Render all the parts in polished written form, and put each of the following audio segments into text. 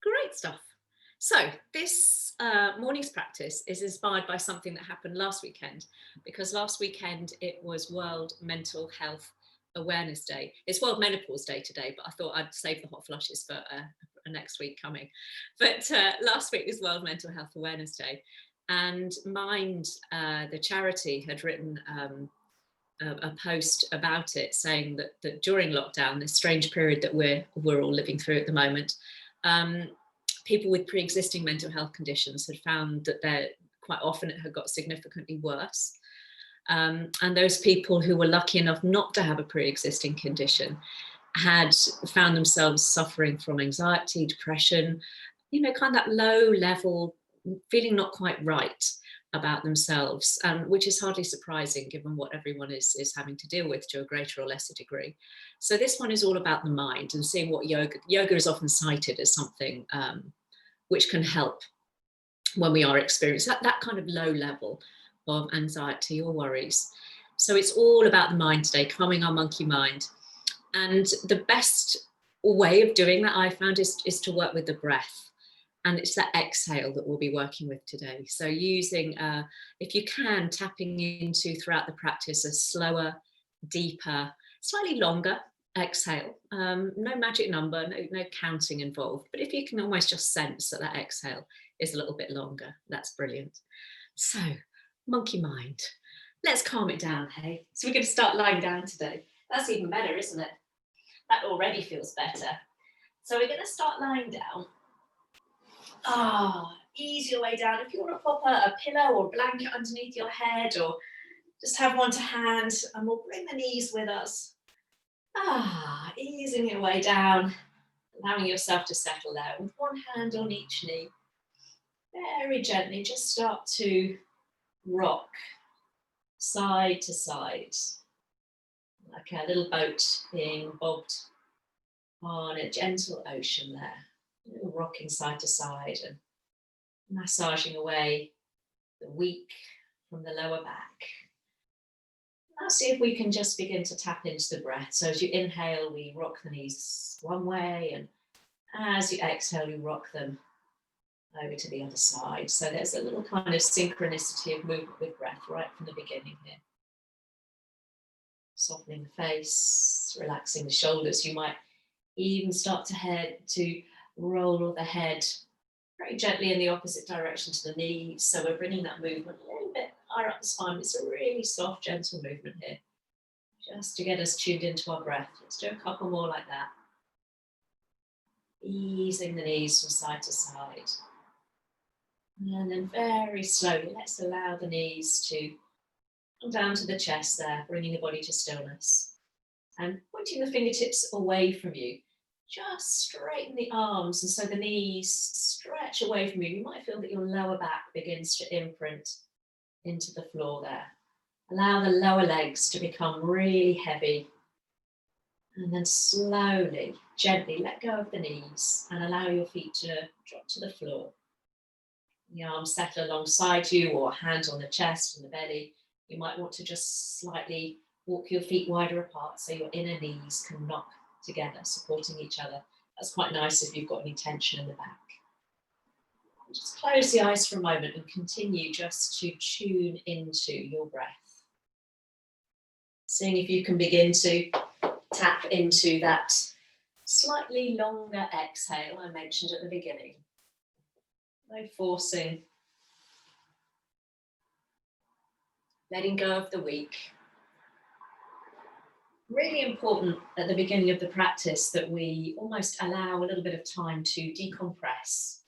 Great stuff. So this morning's practice is inspired by something that happened last weekend, because last weekend it was World Mental Health Awareness Day. It's World Menopause Day today, but I thought I'd save the hot flushes for next week coming. But last week was World Mental Health Awareness Day, and Mind, the charity, had written a post about it, saying that during lockdown, this strange period that we're all living through at the moment, people with pre-existing mental health conditions had found that they're quite often it had got significantly worse. And those people who were lucky enough not to have a pre-existing condition had found themselves suffering from anxiety, depression, kind of that low level, feeling not quite right about themselves, which is hardly surprising given what everyone is having to deal with to a greater or lesser degree. So this one is all about the mind and seeing what yoga is often cited as something which can help when we are experiencing that kind of low level of anxiety or worries. So it's all about the mind today, calming our monkey mind. And the best way of doing that, I found, is to work with the breath. And it's that exhale that we'll be working with today. So using, if you can, tapping into throughout the practice a slower, deeper, slightly longer exhale. No magic number, no counting involved. But if you can almost just sense that exhale is a little bit longer, that's brilliant. So, monkey mind. Let's calm it down, hey? So we're going to start lying down today. That's even better, isn't it? That already feels better. So we're going to start lying down. Ease your way down. If you want to pop a pillow or blanket underneath your head, or just have one to hand, and we'll bring the knees with us. Easing your way down, allowing yourself to settle there with one hand on each knee. Very gently, just start to rock side to side, like a little boat being bobbed on a gentle ocean there. Rocking side to side and massaging away the weak from the lower back. Now see if we can just begin to tap into the breath. So as you inhale, we rock the knees one way, and as you exhale, you rock them over to the other side. So there's a little kind of synchronicity of movement with breath right from the beginning here. Softening the face, relaxing the shoulders. You might even start to roll the head very gently in the opposite direction to the knees. So we're bringing that movement a little bit higher up the spine. It's a really soft, gentle movement here, just to get us tuned into our breath. Let's do a couple more like that. Easing the knees from side to side. And then very slowly, let's allow the knees to come down to the chest there, bringing the body to stillness. And pointing the fingertips away from you. Just straighten the arms, and so the knees stretch away from you. You might feel that your lower back begins to imprint into the floor there. Allow the lower legs to become really heavy. And then slowly, gently let go of the knees and allow your feet to drop to the floor. The arms settle alongside you, or hands on the chest and the belly. You might want to just slightly walk your feet wider apart so your inner knees can knock together, supporting each other. That's quite nice if you've got any tension in the back. Just close the eyes for a moment and continue just to tune into your breath. Seeing if you can begin to tap into that slightly longer exhale I mentioned at the beginning. No forcing. Letting go of the weak. Really important at the beginning of the practice that we almost allow a little bit of time to decompress,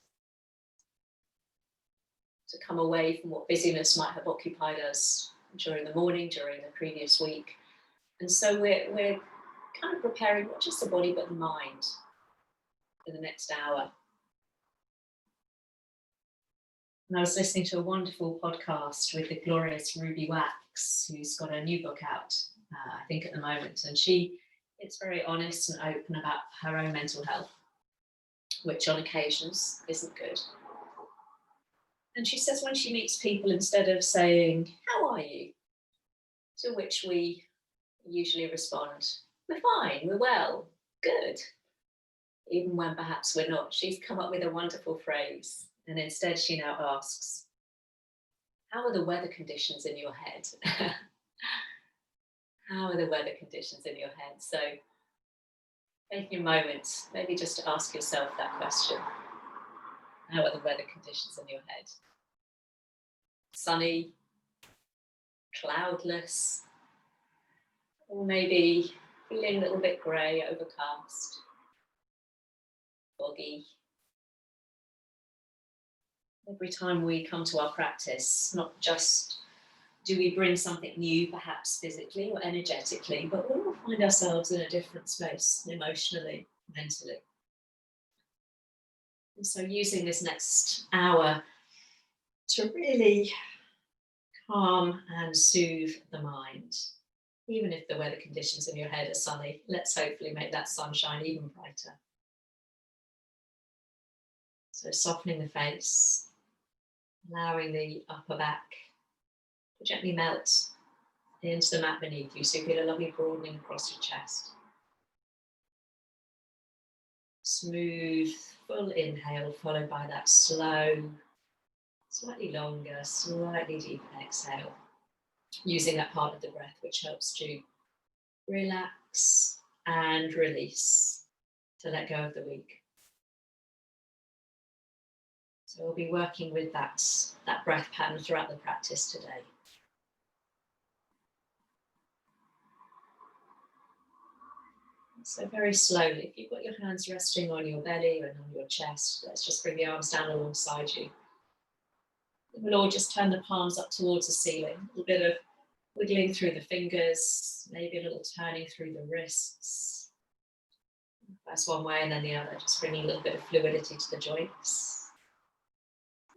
to come away from what busyness might have occupied us during the morning, during the previous week. And so we're kind of preparing not just the body but the mind for the next hour. And I was listening to a wonderful podcast with the glorious Ruby Wax, who's got a new book out, I think at the moment, and it's very honest and open about her own mental health, which on occasions isn't good. And she says when she meets people, instead of saying, "How are you?" to which we usually respond, "We're fine, we're well, good," even when perhaps we're not. She's come up with a wonderful phrase, and instead she now asks, how are the weather conditions in your head? How are the weather conditions in your head? So taking a moment, maybe just to ask yourself that question. How are the weather conditions in your head? Sunny, cloudless, or maybe feeling a little bit grey, overcast, foggy. Every time we come to our practice, not just do we bring something new, perhaps physically or energetically, but we will find ourselves in a different space, emotionally, mentally. And so using this next hour to really calm and soothe the mind, even if the weather conditions in your head are sunny, let's hopefully make that sunshine even brighter. So softening the face, allowing the upper back to gently melt into the mat beneath you, so you feel a lovely broadening across your chest. Smooth, full inhale, followed by that slow, slightly longer, slightly deeper exhale, using that part of the breath which helps to relax and release, to let go of the week. So we'll be working with that breath pattern throughout the practice today. So very slowly, if you've got your hands resting on your belly and on your chest, let's just bring the arms down alongside you. And we'll all just turn the palms up towards the ceiling. A little bit of wiggling through the fingers, maybe a little turning through the wrists. First one way and then the other, just bringing a little bit of fluidity to the joints.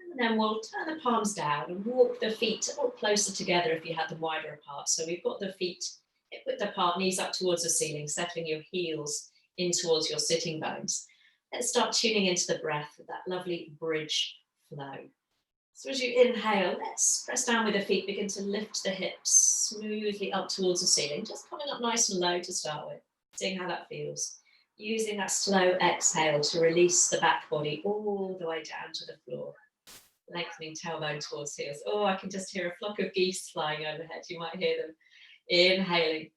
And then we'll turn the palms down and walk the feet a little closer together if you had them wider apart. So we've got the feet hip width apart, knees up towards the ceiling, settling your heels in towards your sitting bones. Let's start tuning into the breath with that lovely bridge flow. So as you inhale, let's press down with the feet, begin to lift the hips smoothly up towards the ceiling, just coming up nice and low to start with, seeing how that feels. Using that slow exhale to release the back body all the way down to the floor. Lengthening tailbone towards heels. Oh, I can just hear a flock of geese flying overhead. You might hear them. Inhaling,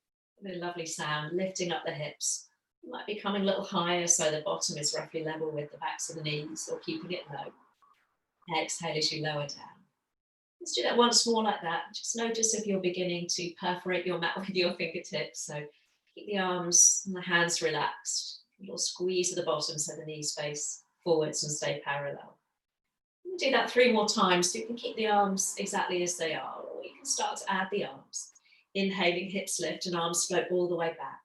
a lovely sound, lifting up the hips. You might be coming a little higher so the bottom is roughly level with the backs of the knees, or keeping it low. Exhale as you lower down. Let's do that once more like that. Just notice if you're beginning to perforate your mat with your fingertips. So keep the arms and the hands relaxed. A little squeeze at the bottom so the knees face forwards and stay parallel. You can do that 3 more times so you can keep the arms exactly as they are, or you can start to add the arms. Inhaling, hips lift and arms float all the way back.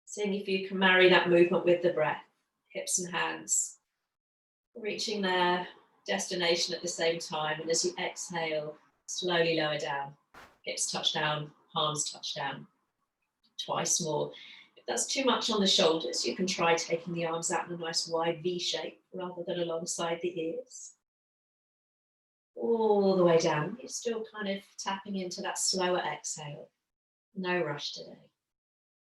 Seeing if you can marry that movement with the breath, hips and hands, reaching their destination at the same time. And as you exhale, slowly lower down. Hips touch down, palms touch down. Twice more. If that's too much on the shoulders, you can try taking the arms out in a nice wide V shape rather than alongside the ears. All the way down. You're still kind of tapping into that slower exhale. No rush today.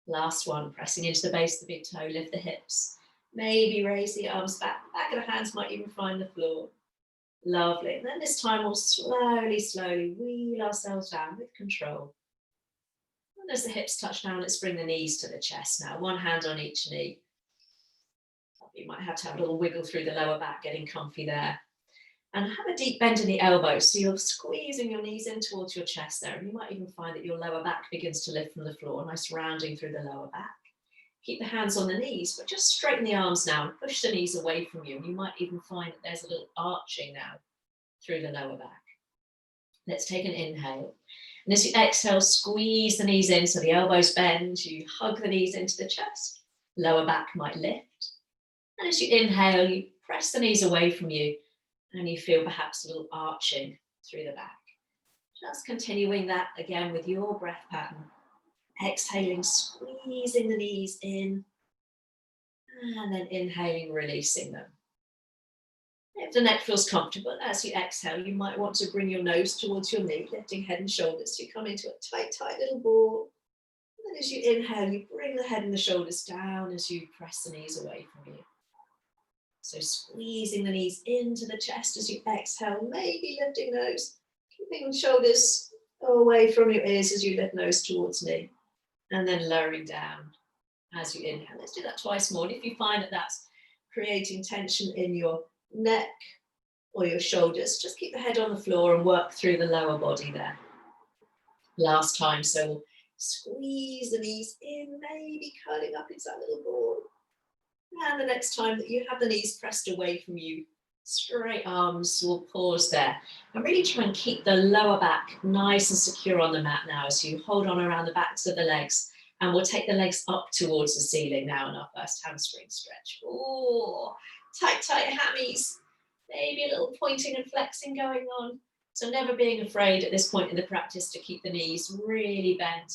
Last one, pressing into the base of the big toe, lift the hips. Maybe raise the arms back. Back of the hands might even find the floor. Lovely. And then this time we'll slowly wheel ourselves down with control. And as the hips touch down, let's bring the knees to the chest now. One hand on each knee. You might have to have a little wiggle through the lower back, getting comfy there. And have a deep bend in the elbows. So you're squeezing your knees in towards your chest there. And you might even find that your lower back begins to lift from the floor. Nice rounding through the lower back. Keep the hands on the knees, but just straighten the arms now and push the knees away from you. And you might even find that there's a little arching now through the lower back. Let's take an inhale. And as you exhale, squeeze the knees in so the elbows bend. You hug the knees into the chest. Lower back might lift. And as you inhale, you press the knees away from you. And you feel perhaps a little arching through the back. Just continuing that again with your breath pattern. Exhaling, squeezing the knees in. And then inhaling, releasing them. If the neck feels comfortable, as you exhale, you might want to bring your nose towards your knee, lifting head and shoulders. So you come into a tight little ball. And then as you inhale, you bring the head and the shoulders down as you press the knees away from you. So squeezing the knees into the chest as you exhale, maybe lifting those, keeping shoulders away from your ears as you lift nose towards knee, and then lowering down as you inhale. Let's do that twice more. And if you find that that's creating tension in your neck or your shoulders, just keep the head on the floor and work through the lower body there. Last time, so we'll squeeze the knees in, maybe curling up into that little ball. And the next time that you have the knees pressed away from you, straight arms, will pause there. And really try and keep the lower back nice and secure on the mat now as you hold on around the backs of the legs. And we'll take the legs up towards the ceiling now in our first hamstring stretch. Oh, tight, tight hammies. Maybe a little pointing and flexing going on. So never being afraid at this point in the practice to keep the knees really bent.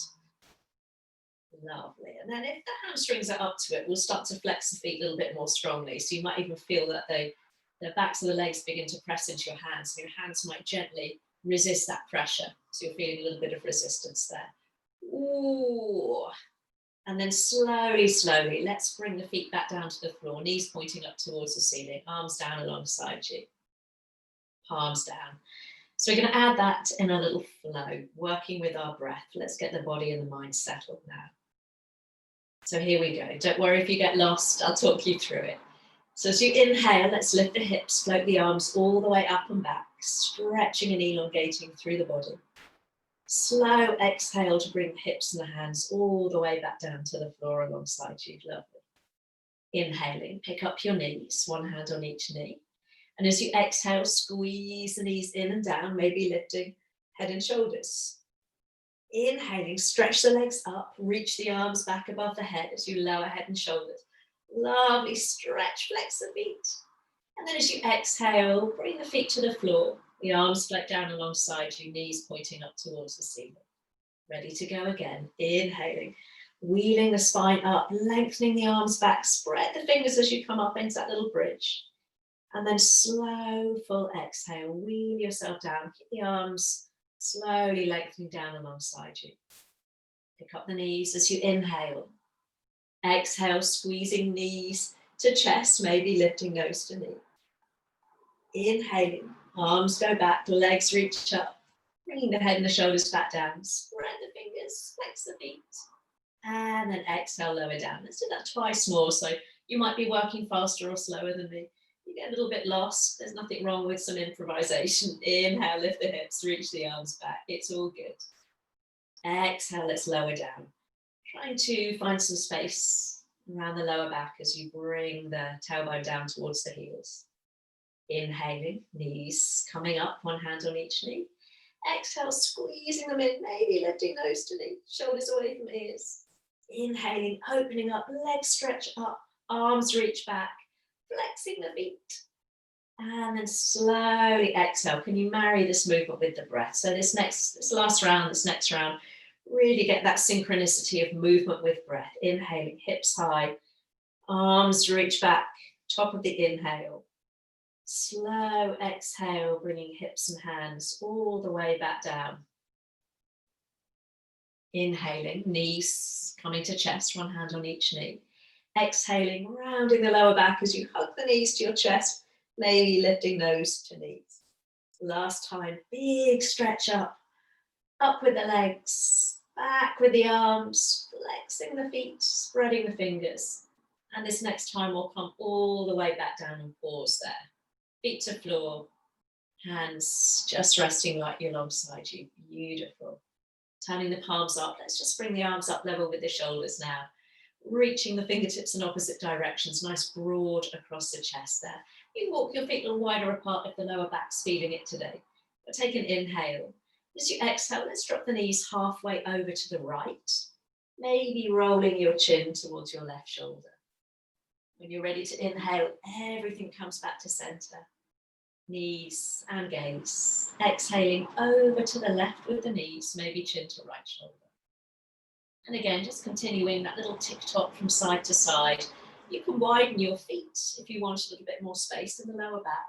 Lovely. And then if the hamstrings are up to it, we'll start to flex the feet a little bit more strongly. So you might even feel that the backs of the legs begin to press into your hands. So your hands might gently resist that pressure. So you're feeling a little bit of resistance there. Ooh. And then slowly, slowly, let's bring the feet back down to the floor, knees pointing up towards the ceiling, arms down alongside you, palms down. So we're going to add that in a little flow, working with our breath. Let's get the body and the mind settled now. So here we go. Don't worry if you get lost, I'll talk you through it. So as you inhale, let's lift the hips, float the arms all the way up and back, stretching and elongating through the body. Slow exhale to bring the hips and the hands all the way back down to the floor alongside you. Lovely. Inhaling, pick up your knees, one hand on each knee. And as you exhale, squeeze the knees in and down, maybe lifting head and shoulders. Inhaling, stretch the legs up, reach the arms back above the head as you lower head and shoulders. Lovely, stretch, flex the feet. And then as you exhale, bring the feet to the floor, the arms flex down alongside you, knees pointing up towards the ceiling. Ready to go again. Inhaling, wheeling the spine up, lengthening the arms back, spread the fingers as you come up into that little bridge. And then slow, full exhale, wheel yourself down, keep the arms slowly lengthening down alongside you. Pick up the knees as you inhale. Exhale, squeezing knees to chest, maybe lifting nose to knee. Inhaling, arms go back, legs reach up, bringing the head and the shoulders back down. Spread the fingers, flex the feet. And then exhale, lower down. Let's do that twice more. So you might be working faster or slower than me. You get a little bit lost. There's nothing wrong with some improvisation. Inhale, lift the hips, reach the arms back. It's all good. Exhale, let's lower down. Trying to find some space around the lower back as you bring the tailbone down towards the heels. Inhaling, knees coming up, one hand on each knee. Exhale, squeezing them in, maybe lifting nose to knee, shoulders away from ears. Inhaling, opening up, legs stretch up, arms reach back. Flexing the feet. And then slowly exhale. Can you marry this movement with the breath? So this next round, really get that synchronicity of movement with breath. Inhaling, hips high, arms reach back, top of the inhale. Slow exhale, bringing hips and hands all the way back down. Inhaling, knees coming to chest, one hand on each knee. Exhaling, rounding the lower back as you hug the knees to your chest, maybe lifting nose to knees. Last time, big stretch up with the legs, back with the arms, flexing the feet, spreading the fingers. And this next time we'll come all the way back down and pause there. Feet to floor, hands just resting lightly alongside you. Beautiful. Turning the palms up, let's just bring the arms up level with the shoulders now. Reaching the fingertips in opposite directions, nice broad across the chest there. You can walk your feet a little wider apart if the lower back's feeling it today. But take an inhale. As you exhale, let's drop the knees halfway over to the right. Maybe rolling your chin towards your left shoulder. When you're ready to inhale, everything comes back to center. Knees and gaze. Exhaling over to the left with the knees, maybe chin to right shoulder. And again, just continuing that little tick-tock from side to side. You can widen your feet if you want a little bit more space in the lower back.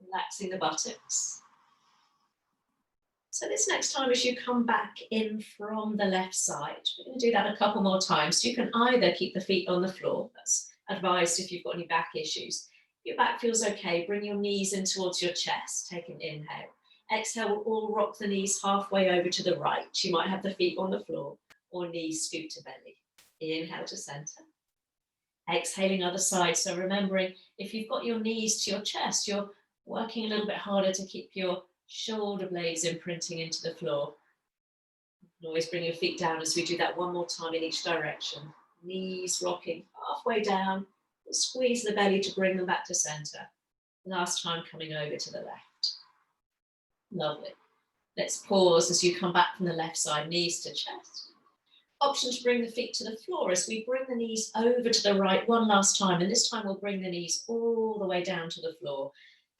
Relaxing the buttocks. So this next time as you come back in from the left side, we're going to do that a couple more times. You can either keep the feet on the floor, that's advised if you've got any back issues. If your back feels okay, bring your knees in towards your chest. Take an inhale. Exhale, we'll all rock the knees halfway over to the right. You might have the feet on the floor or knees scoot to belly. Inhale to center. Exhaling other side. So remembering, if you've got your knees to your chest, you're working a little bit harder to keep your shoulder blades imprinting into the floor. You can always bring your feet down as we do that one more time in each direction. Knees rocking halfway down. Squeeze the belly to bring them back to center. Last time coming over to the left. Lovely. Let's pause as you come back from the left side, knees to chest. Option to bring the feet to the floor as we bring the knees over to the right one last time. And this time we'll bring the knees all the way down to the floor.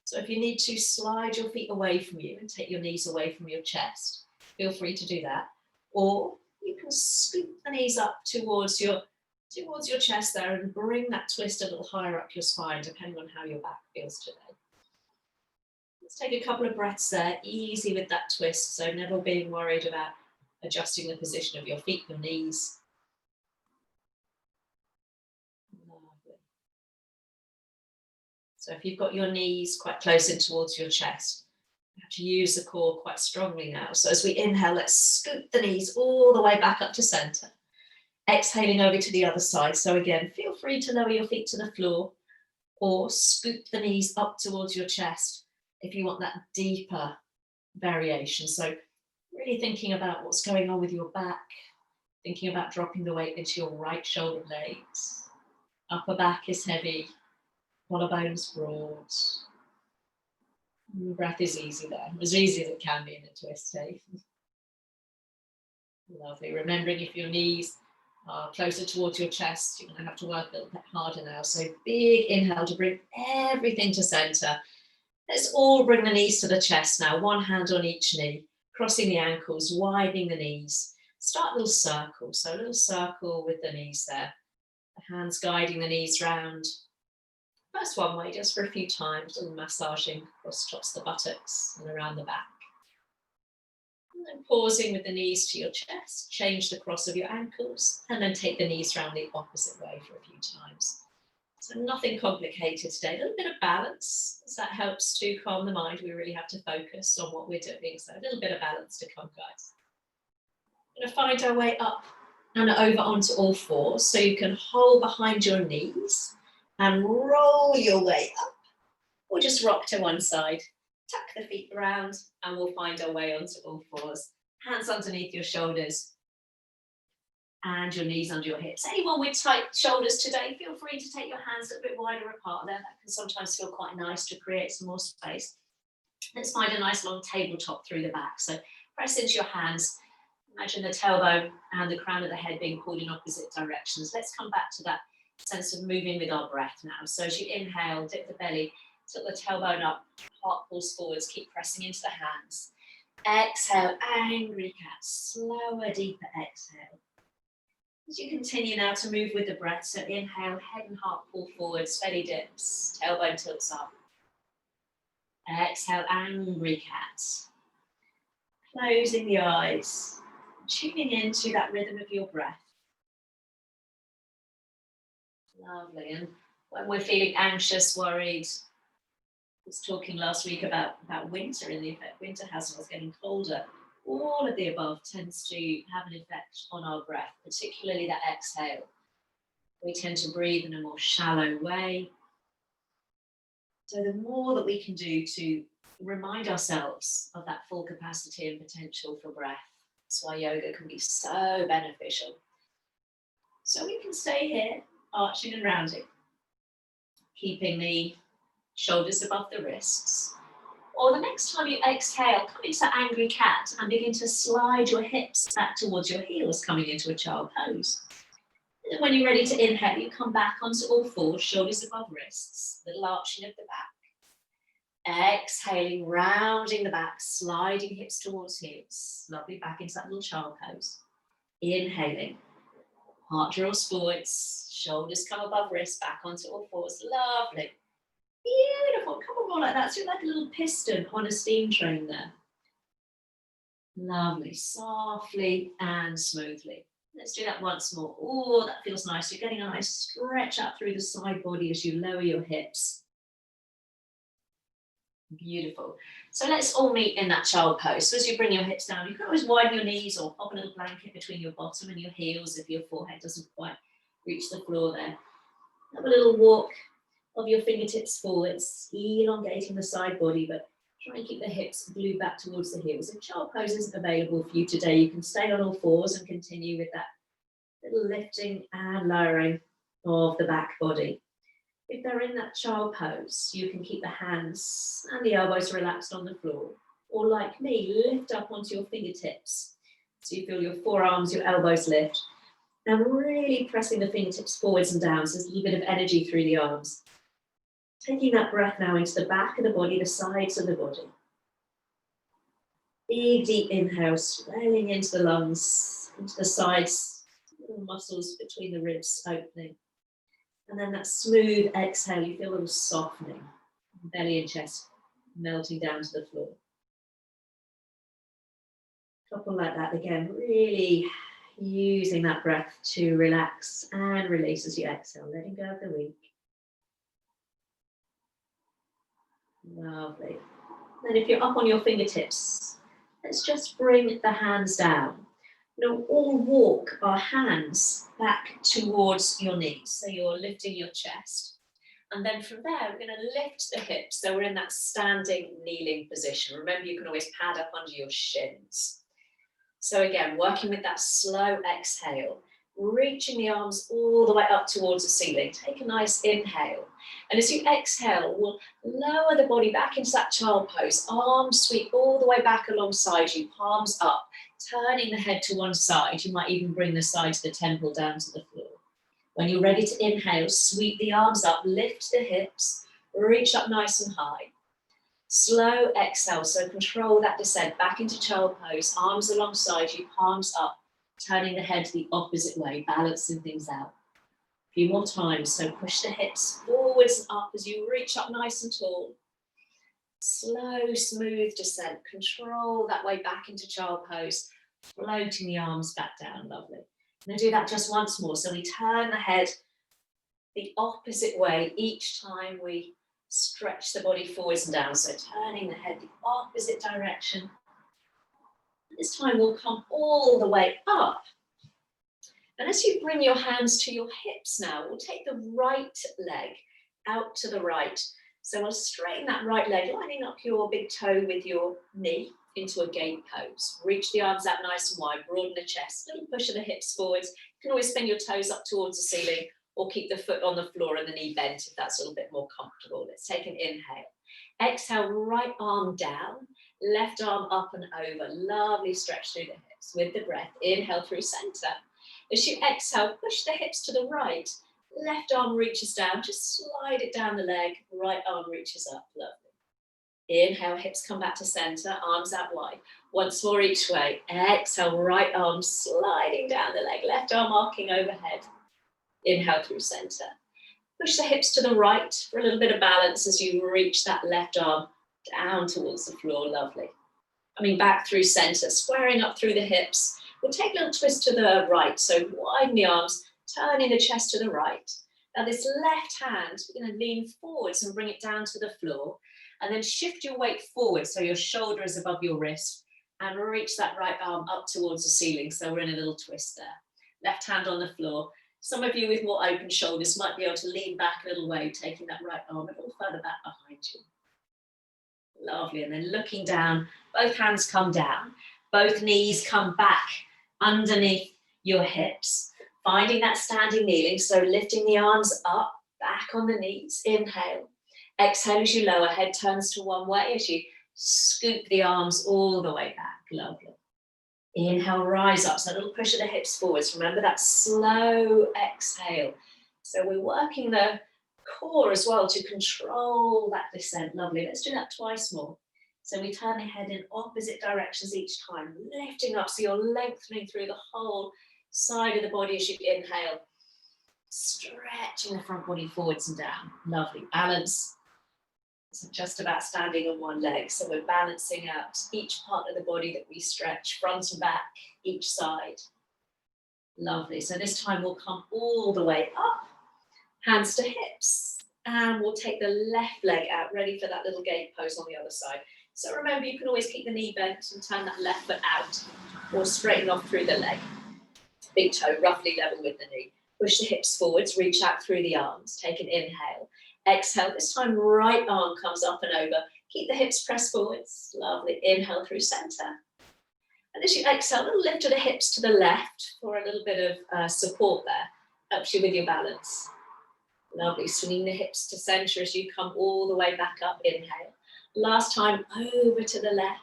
So if you need to slide your feet away from you and take your knees away from your chest, feel free to do that. Or you can scoop the knees up towards your chest there and bring that twist a little higher up your spine, depending on how your back feels today. Let's take a couple of breaths there, easy with that twist, so never being worried about adjusting the position of your feet, your knees. Lovely. So if you've got your knees quite close in towards your chest, you have to use the core quite strongly now. So as we inhale, let's scoop the knees all the way back up to center. Exhaling over to the other side. So again, feel free to lower your feet to the floor or scoop the knees up towards your chest if you want that deeper variation. So really thinking about what's going on with your back, thinking about dropping the weight into your right shoulder blades. Upper back is heavy, collarbones broad. Breath is easy there, as easy as it can be in a twist, eh? Lovely. Remembering if your knees are closer towards your chest, you're going to have to work a little bit harder now. So big inhale to bring everything to center. Let's all bring the knees to the chest now. One hand on each knee, crossing the ankles, widening the knees. Start a little circle. So a little circle with the knees there. The hands guiding the knees round. First one way, just for a few times, a little massaging across tops of the buttocks and around the back. And then pausing with the knees to your chest, change the cross of your ankles, and then take the knees round the opposite way for a few times. So nothing complicated today, a little bit of balance, as that helps to calm the mind. We really have to focus on what we're doing, so a little bit of balance to come, guys. We're going to find our way up and over onto all fours, so you can hold behind your knees and roll your way up, or just rock to one side. Tuck the feet around and we'll find our way onto all fours. Hands underneath your shoulders and your knees under your hips. Anyone with tight shoulders today, feel free to take your hands a little bit wider apart there. That can sometimes feel quite nice to create some more space. Let's find a nice long tabletop through the back. So press into your hands. Imagine the tailbone and the crown of the head being pulled in opposite directions. Let's come back to that sense of moving with our breath now. So as you inhale, dip the belly, tilt the tailbone up, heart pulls forwards, keep pressing into the hands. Exhale, angry cat, slower, deeper exhale. As you continue now to move with the breath, so inhale, head and heart pull forwards, belly dips, tailbone tilts up. Exhale, angry cat. Closing the eyes, tuning into that rhythm of your breath. Lovely. And when we're feeling anxious, worried, I was talking last week about winter and the effect winter has on us getting colder. All of the above tends to have an effect on our breath, particularly that exhale. We tend to breathe in a more shallow way. So the more that we can do to remind ourselves of that full capacity and potential for breath, that's why yoga can be so beneficial. So we can stay here, arching and rounding, keeping the shoulders above the wrists. Or the next time you exhale, come into angry cat and begin to slide your hips back towards your heels, coming into a child pose. And then when you're ready to inhale, you come back onto all fours, shoulders above wrists, little arching of the back. Exhaling, rounding the back, sliding hips towards heels. Lovely, back into that little child pose. Inhaling, heart draws forwards, shoulders come above wrists, back onto all fours. Lovely. Beautiful, come on, more like that. So you're like a little piston on a steam train there. Lovely, softly and smoothly. Let's do that once more. Oh, that feels nice. You're getting a nice stretch out through the side body as you lower your hips. Beautiful. So let's all meet in that child pose. So as you bring your hips down, you can always widen your knees or pop a little blanket between your bottom and your heels if your forehead doesn't quite reach the floor there. Have a little walk of your fingertips forwards, elongating the side body, but try and keep the hips glued back towards the heels. If child pose isn't available for you today, you can stay on all fours and continue with that little lifting and lowering of the back body. If they're in that child pose, you can keep the hands and the elbows relaxed on the floor, or like me, lift up onto your fingertips. So you feel your forearms, your elbows lift, and really pressing the fingertips forwards and down, so there's a little bit of energy through the arms. Taking that breath now into the back of the body, the sides of the body. Big, deep inhale, swelling into the lungs, into the sides, little muscles between the ribs opening. And then that smooth exhale, you feel a little softening, belly and chest melting down to the floor. Couple like that again, really using that breath to relax and release as you exhale, letting go of the week. Lovely. Then if you're up on your fingertips, let's just bring the hands down. Now all walk our hands back towards your knees. So you're lifting your chest. And then from there, we're going to lift the hips. So we're in that standing, kneeling position. Remember, you can always pad up under your shins. So again, working with that slow exhale, reaching the arms all the way up towards the ceiling. Take a nice inhale. And as you exhale, we'll lower the body back into that child pose. Arms sweep all the way back alongside you, palms up. Turning the head to one side, you might even bring the side of the temple down to the floor. When you're ready to inhale, sweep the arms up, lift the hips, reach up nice and high. Slow exhale, so control that descent back into child pose, arms alongside you, palms up, turning the head the opposite way, balancing things out. A few more times, so push the hips forwards and up as you reach up nice and tall. Slow, smooth descent. Control that way back into child pose, floating the arms back down. Lovely. I'm going to do that just once more. So we turn the head the opposite way each time we stretch the body forwards and down. So turning the head the opposite direction. This time we'll come all the way up. And as you bring your hands to your hips now, we'll take the right leg out to the right. So we'll straighten that right leg, lining up your big toe with your knee into a gate pose. Reach the arms out nice and wide, broaden the chest, little push of the hips forwards. You can always spin your toes up towards the ceiling or keep the foot on the floor and the knee bent if that's a little bit more comfortable. Let's take an inhale. Exhale, right arm down, left arm up and over. Lovely stretch through the hips with the breath. Inhale through center. As you exhale, push the hips to the right. Left arm reaches down, just slide it down the leg, right arm reaches up, lovely. Inhale, hips come back to center, arms out wide. Once more each way. Exhale, right arm sliding down the leg, left arm arcing overhead. Inhale through center. Push the hips to the right for a little bit of balance as you reach that left arm down towards the floor, lovely. Coming back through center, squaring up through the hips. We'll take a little twist to the right, so widen the arms, turning the chest to the right. Now this left hand, we're going to lean forwards and bring it down to the floor, and then shift your weight forward so your shoulder is above your wrist, and reach that right arm up towards the ceiling, so we're in a little twist there. Left hand on the floor. Some of you with more open shoulders might be able to lean back a little way, taking that right arm a little further back behind you. Lovely, and then looking down, both hands come down, both knees come back underneath your hips. Finding that standing kneeling, so lifting the arms up, back on the knees, inhale. Exhale as you lower, head turns to one way as you scoop the arms all the way back, lovely. Inhale, rise up, so a little push of the hips forwards. Remember that slow exhale. So we're working the core as well to control that descent, lovely. Let's do that twice more. So we turn the head in opposite directions each time, lifting up so you're lengthening through the whole side of the body as you inhale, stretching the front body forwards and down. Lovely balance. It's not just about standing on one leg, so we're balancing out each part of the body that we stretch, front and back, each side. Lovely. So this time we'll come all the way up, hands to hips, and we'll take the left leg out, ready for that little gate pose on the other side. So remember, you can always keep the knee bent and turn that left foot out, or straighten off through the leg. Big toe roughly level with the knee. Push the hips forwards, reach out through the arms. Take an inhale. Exhale. This time, right arm comes up and over. Keep the hips pressed forwards. Lovely. Inhale through center. And as you exhale, a little lift of the hips to the left for a little bit of support there. Helps you with your balance. Lovely. Swinging the hips to center as you come all the way back up. Inhale. Last time, over to the left.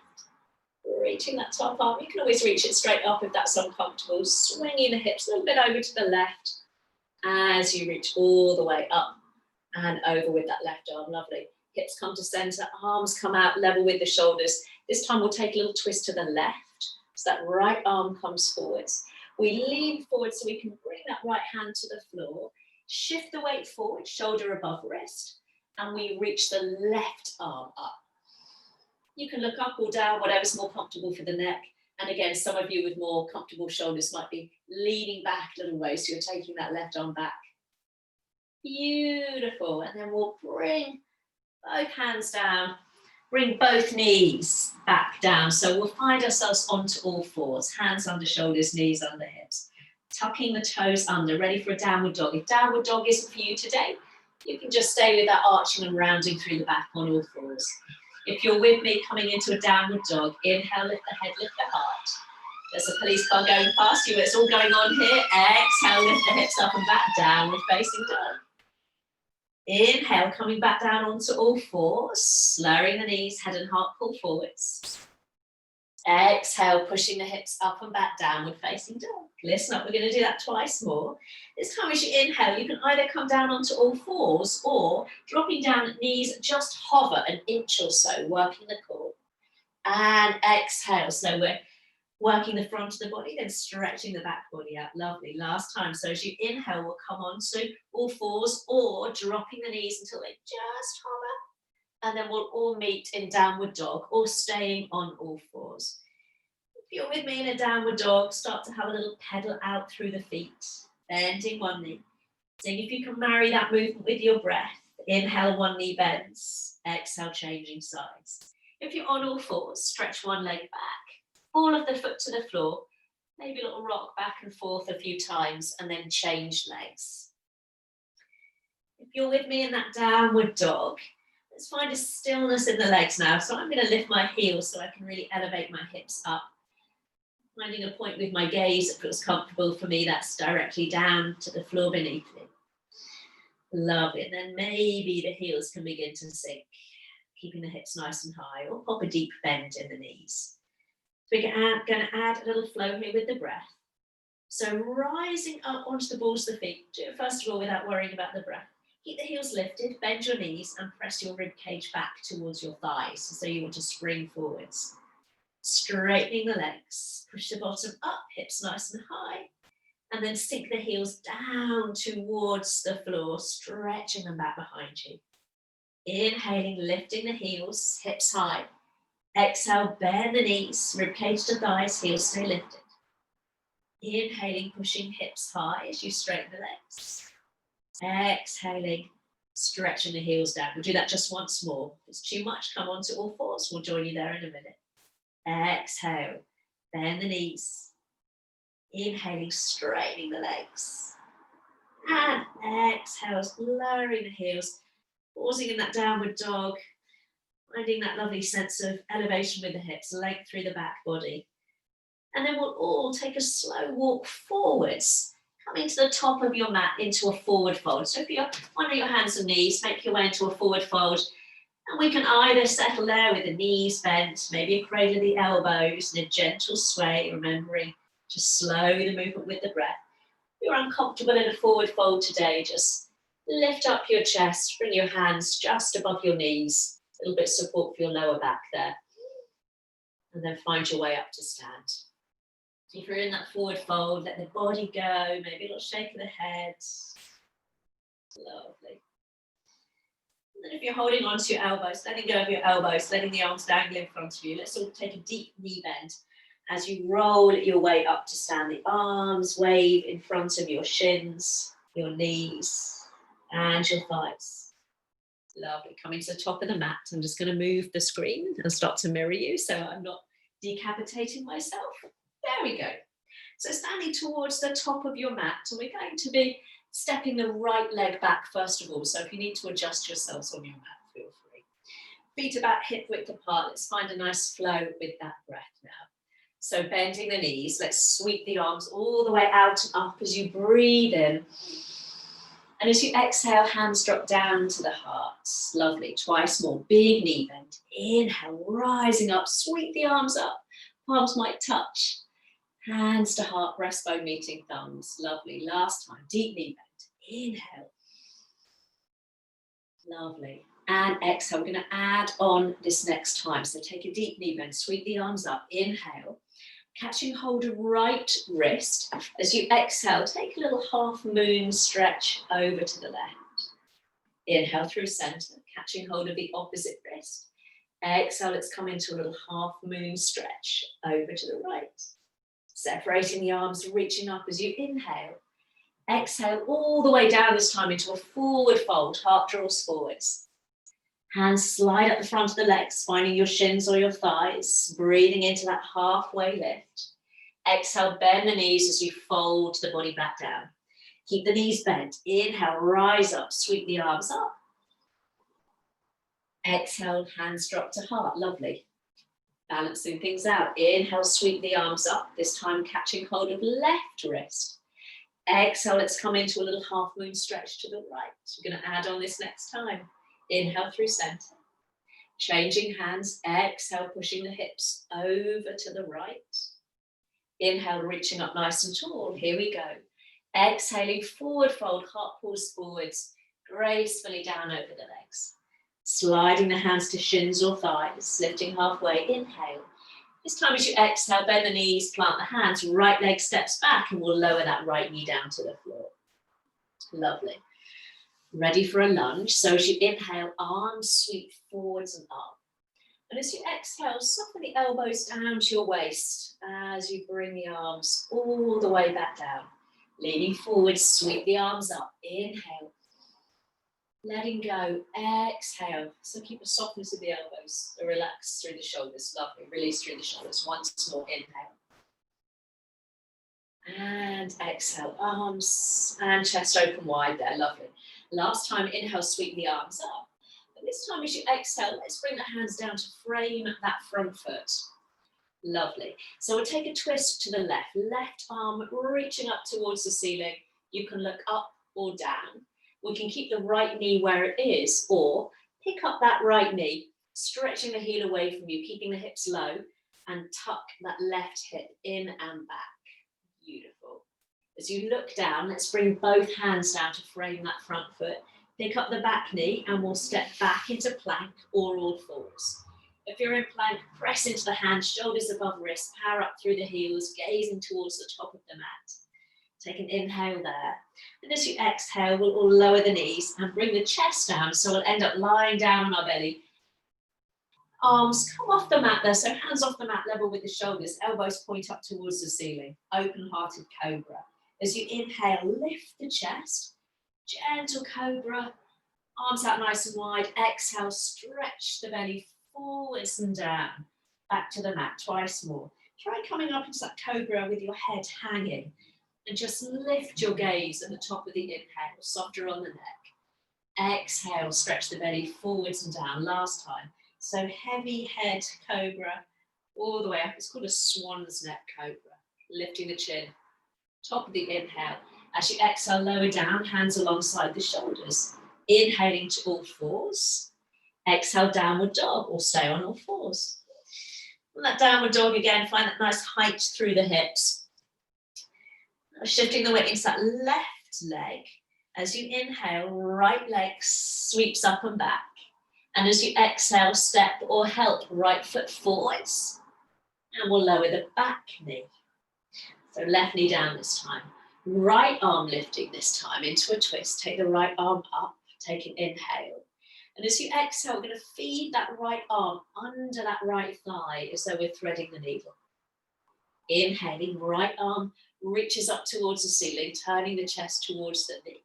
Reaching that top arm. You can always reach it straight up if that's uncomfortable. Swinging the hips a little bit over to the left as you reach all the way up and over with that left arm. Lovely. Hips come to center, arms come out level with the shoulders. This time we'll take a little twist to the left. So that right arm comes forwards. We lean forward so we can bring that right hand to the floor. Shift the weight forward, shoulder above wrist. And we reach the left arm up. You can look up or down, whatever's more comfortable for the neck. And again, some of you with more comfortable shoulders might be leaning back a little way, so you're taking that left arm back. Beautiful. And then we'll bring both hands down, bring both knees back down. So we'll find ourselves onto all fours, hands under shoulders, knees under hips. Tucking the toes under, ready for a downward dog. If downward dog isn't for you today, you can just stay with that arching and rounding through the back on all fours. If you're with me coming into a downward dog, inhale, lift the head, lift the heart. There's a police car going past you, it's all going on here. Exhale, lift the hips up and back, downward facing dog. Inhale, coming back down onto all fours, lowering the knees, head and heart pull forwards. Exhale, pushing the hips up and back, downward facing dog. Listen up, we're going to do that twice more. This time as you inhale, you can either come down onto all fours or dropping down at knees, just hover an inch or so, working the core. And exhale, so we're working the front of the body, then stretching the back body out. Lovely, last time. So as you inhale, we'll come onto all fours or dropping the knees until they just hover. And then we'll all meet in downward dog or staying on all fours. If you're with me in a downward dog, start to have a little pedal out through the feet, bending one knee. Seeing if you can marry that movement with your breath. Inhale, one knee bends. Exhale, changing sides. If you're on all fours, stretch one leg back. Ball of the foot to the floor. Maybe a little rock back and forth a few times and then change legs. If you're with me in that downward dog, let's find a stillness in the legs now. So I'm going to lift my heels so I can really elevate my hips up. Finding a point with my gaze that feels comfortable for me, that's directly down to the floor beneath me. Lovely. And then maybe the heels can begin to sink, keeping the hips nice and high, or pop a deep bend in the knees. So we're going to add a little flow here with the breath. So rising up onto the balls of the feet, do it first of all without worrying about the breath. Keep the heels lifted, bend your knees and press your rib cage back towards your thighs. So you want to spring forwards. Straightening the legs, push the bottom up, hips nice and high. And then sink the heels down towards the floor, stretching them back behind you. Inhaling, lifting the heels, hips high. Exhale, bend the knees, rib cage to thighs, heels stay lifted. Inhaling, pushing hips high as you straighten the legs. Exhaling, stretching the heels down. We'll do that just once more. If it's too much, come onto all fours. We'll join you there in a minute. Exhale, bend the knees. Inhaling, straightening the legs. And exhale, lowering the heels. Pausing in that downward dog. Finding that lovely sense of elevation with the hips, length through the back body. And then we'll all take a slow walk forwards, coming to the top of your mat into a forward fold. So if you're on your hands and knees, make your way into a forward fold. And we can either settle there with the knees bent, maybe a cradle of the elbows and a gentle sway, remembering to slow the movement with the breath. If you're uncomfortable in a forward fold today, just lift up your chest, bring your hands just above your knees. A little bit of support for your lower back there. And then find your way up to stand. So if you're in that forward fold, let the body go, maybe a little shake of the head. Lovely. And then if you're holding onto your elbows, letting go of your elbows, letting the arms dangle in front of you, let's all take a deep knee bend. As you roll your way up to stand, the arms wave in front of your shins, your knees, and your thighs. Lovely. Coming to the top of the mat, I'm just going to move the screen and start to mirror you so I'm not decapitating myself. There we go. So standing towards the top of your mat, and we're going to be stepping the right leg back first of all. So if you need to adjust yourselves on your mat, feel free. Feet about hip width apart. Let's find a nice flow with that breath now. So bending the knees, let's sweep the arms all the way out and up as you breathe in. And as you exhale, hands drop down to the heart. Lovely. Twice more. Big knee bend. Inhale, rising up. Sweep the arms up. Palms might touch. Hands to heart, breastbone meeting thumbs. Lovely. Last time. Deep knee bend. Inhale. Lovely. And exhale. We're going to add on this next time. So take a deep knee bend. Sweep the arms up. Inhale. Catching hold of right wrist. As you exhale, take a little half moon stretch over to the left. Inhale through center, catching hold of the opposite wrist. Exhale, let's come into a little half moon stretch over to the right. Separating the arms, reaching up as you inhale. Exhale all the way down this time into a forward fold, heart draws forwards. Hands slide up the front of the legs, finding your shins or your thighs, breathing into that halfway lift. Exhale, bend the knees as you fold the body back down. Keep the knees bent. Inhale, rise up, sweep the arms up. Exhale, hands drop to heart. Lovely. Balancing things out. Inhale, sweep the arms up, this time catching hold of left wrist. Exhale, let's come into a little half moon stretch to the right. We're going to add on this next time. Inhale through center. Changing hands. Exhale, pushing the hips over to the right. Inhale, reaching up nice and tall. Here we go. Exhaling, forward fold, heart pulls forwards, gracefully down over the legs. Sliding the hands to shins or thighs, lifting halfway. Inhale. This time as you exhale, bend the knees, plant the hands, right leg steps back, and we'll lower that right knee down to the floor. Lovely. Ready for a lunge. So as you inhale, arms sweep forwards and up. And as you exhale, soften the elbows down to your waist as you bring the arms all the way back down. Leaning forward, sweep the arms up. Inhale. Letting go. Exhale. So keep the softness of the elbows. Relax through the shoulders. Lovely. Release through the shoulders. Once more. Inhale. And exhale. Arms and chest open wide there. Lovely. Last time, inhale, sweep the arms up. And this time as you exhale, let's bring the hands down to frame that front foot. Lovely. So we'll take a twist to the left. Left arm reaching up towards the ceiling. You can look up or down. We can keep the right knee where it is, or pick up that right knee, stretching the heel away from you, keeping the hips low, and tuck that left hip in and back. Beautiful. As you look down, let's bring both hands down to frame that front foot. Pick up the back knee and we'll step back into plank or all fours. If you're in plank, press into the hands, shoulders above wrist, power up through the heels, gazing towards the top of the mat. Take an inhale there. And as you exhale, we'll all lower the knees and bring the chest down. So we'll end up lying down on our belly. Arms come off the mat there, so hands off the mat level with the shoulders, elbows point up towards the ceiling, open-hearted cobra. As you inhale, lift the chest, gentle cobra, arms out nice and wide. Exhale, stretch the belly forwards and down, back to the mat, twice more. Try coming up into that cobra with your head hanging, and just lift your gaze at the top of the inhale, softer on the neck. Exhale, stretch the belly forwards and down, last time. So heavy head cobra, all the way up. It's called a swan's neck cobra. Lifting the chin, top of the inhale. As you exhale, lower down, hands alongside the shoulders. Inhaling to all fours. Exhale, downward dog, or stay on all fours. And that downward dog again, find that nice height through the hips. Shifting the weight into that left leg. As you inhale, right leg sweeps up and back. And as you exhale, step or help right foot forwards. And we'll lower the back knee. So left knee down this time. Right arm lifting this time into a twist. Take the right arm up, take an inhale. And as you exhale, we're going to feed that right arm under that right thigh as though we're threading the needle. Inhaling, right arm reaches up towards the ceiling, turning the chest towards the knee.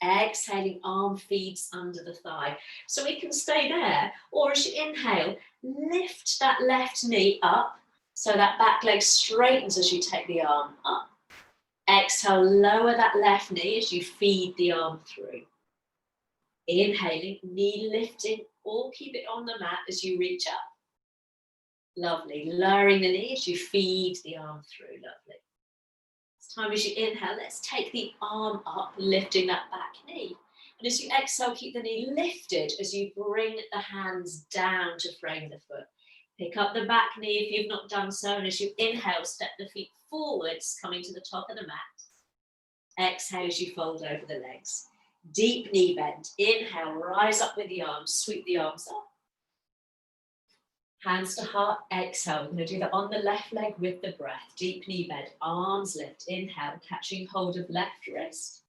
Exhaling, arm feeds under the thigh. So we can stay there, or as you inhale, lift that left knee up so that back leg straightens as you take the arm up. Exhale, lower that left knee as you feed the arm through. Inhaling, knee lifting, or keep it on the mat as you reach up. Lovely. Lowering the knee as you feed the arm through. Lovely. It's time as you inhale, let's take the arm up, lifting that back knee. And as you exhale, keep the knee lifted as you bring the hands down to frame the foot. Pick up the back knee if you've not done so. And as you inhale, step the feet forwards, coming to the top of the mat. Exhale as you fold over the legs. Deep knee bend. Inhale, rise up with the arms, sweep the arms up. Hands to heart, exhale. We're going to do that on the left leg with the breath. Deep knee bend, arms lift. Inhale, catching hold of left wrist.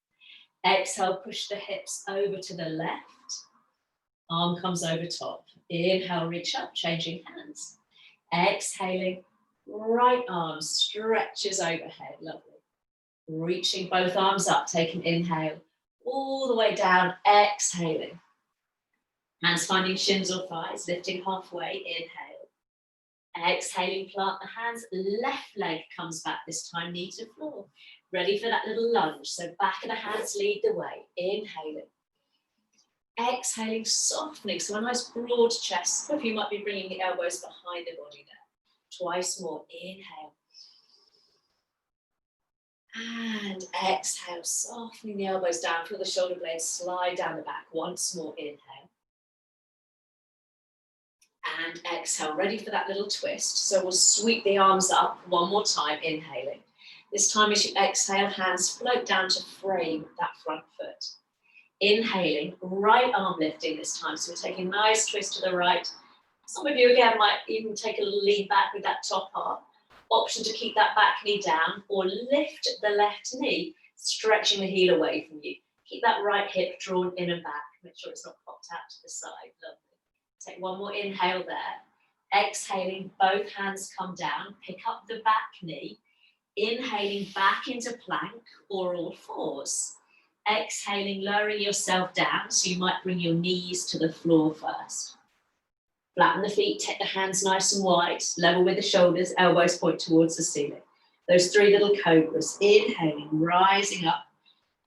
Exhale, push the hips over to the left. Arm comes over top. Inhale, reach up, changing hands. Exhaling, right arm stretches overhead. Lovely. Reaching both arms up, take an inhale. All the way down, exhaling. Hands finding shins or thighs, lifting halfway, inhale. Exhaling, plant the hands, left leg comes back this time, knee to floor. Ready for that little lunge, so back of the hands lead the way, inhaling. Exhaling, softening, so a nice broad chest. Some of you might be bringing the elbows behind the body there. Twice more, inhale. And exhale, softening the elbows down, feel the shoulder blades slide down the back. Once more, inhale. And exhale, ready for that little twist. So we'll sweep the arms up one more time, inhaling. This time as you exhale, hands float down to frame that front foot. Inhaling, right arm lifting this time. So we're taking a nice twist to the right. Some of you again might even take a little lean back with that top arm. Option to keep that back knee down or lift the left knee, stretching the heel away from you. Keep that right hip drawn in and back. Make sure it's not popped out to the side. Lovely. Take one more inhale there. Exhaling, both hands come down. Pick up the back knee. Inhaling back into plank or all fours. Exhaling, lowering yourself down, so you might bring your knees to the floor first. Flatten the feet, take the hands nice and wide, level with the shoulders, elbows point towards the ceiling. Those three little cobras. Inhaling, rising up.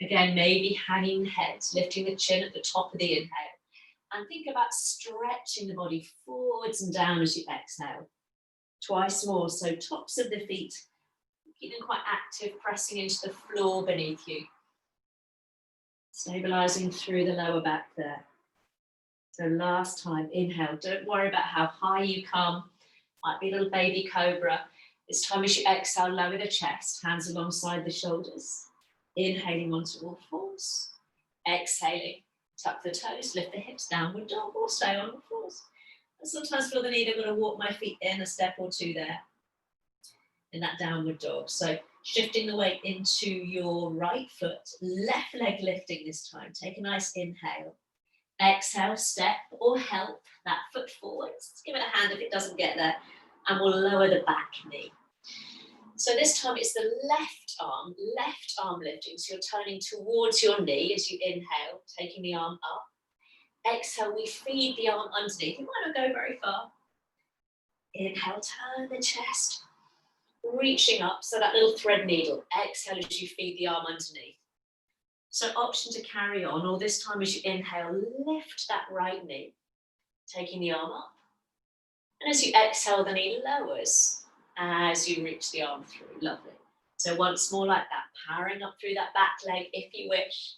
Again, maybe hanging heads, lifting the chin at the top of the inhale. And think about stretching the body forwards and down as you exhale. Twice more, so tops of the feet, keep them quite active, pressing into the floor beneath you. Stabilizing through the lower back there. So last time, inhale. Don't worry about how high you come. Might be a little baby cobra. This time as you exhale, lower the chest, hands alongside the shoulders. Inhaling onto all fours. Exhaling. Tuck the toes, lift the hips, downward dog, or stay on all fours. I sometimes feel the need, I'm going to walk my feet in a step or two there in that downward dog. So shifting the weight into your right foot, left leg lifting this time. Take a nice inhale. Exhale, step or help that foot forwards. Let's give it a hand if it doesn't get there. And we'll lower the back knee. So this time it's the left arm lifting. So you're turning towards your knee as you inhale, taking the arm up. Exhale, we feed the arm underneath. You might not go very far. Inhale, turn the chest, reaching up. So that little thread needle. Exhale as you feed the arm underneath. So option to carry on, or this time as you inhale, lift that right knee, taking the arm up. And as you exhale, the knee lowers as you reach the arm through. Lovely. So once more like that, powering up through that back leg if you wish.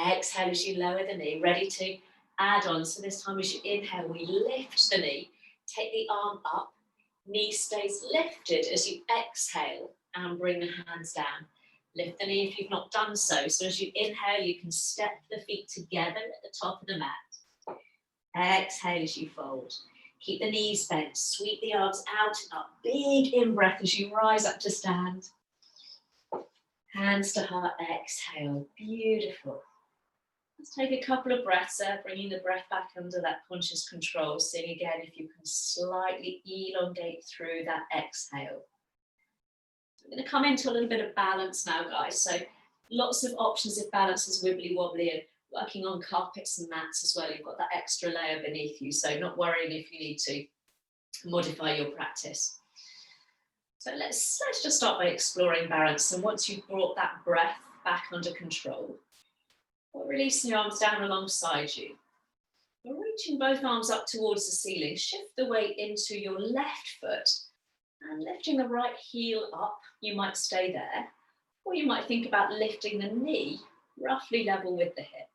Exhale as you lower the knee, ready to add on. So this time as you inhale, we lift the knee, take the arm up, knee stays lifted as you exhale and bring the hands down. Lift the knee if you've not done so. So as you inhale, you can step the feet together at the top of the mat. Exhale as you fold. Keep the knees bent, sweep the arms out and up. Big in-breath as you rise up to stand. Hands to heart, exhale. Beautiful. Let's take a couple of breaths there, bringing the breath back under that conscious control, seeing again if you can slightly elongate through that exhale. So we're going to come into a little bit of balance now, guys. So lots of options if balance is wibbly wobbly, and working on carpets and mats as well. You've got that extra layer beneath you, so not worrying if you need to modify your practice. So let's just start by exploring balance. And once you've brought that breath back under control, we're releasing your arms down alongside you. We're reaching both arms up towards the ceiling. Shift the weight into your left foot and lifting the right heel up. You might stay there, or you might think about lifting the knee roughly level with the hip.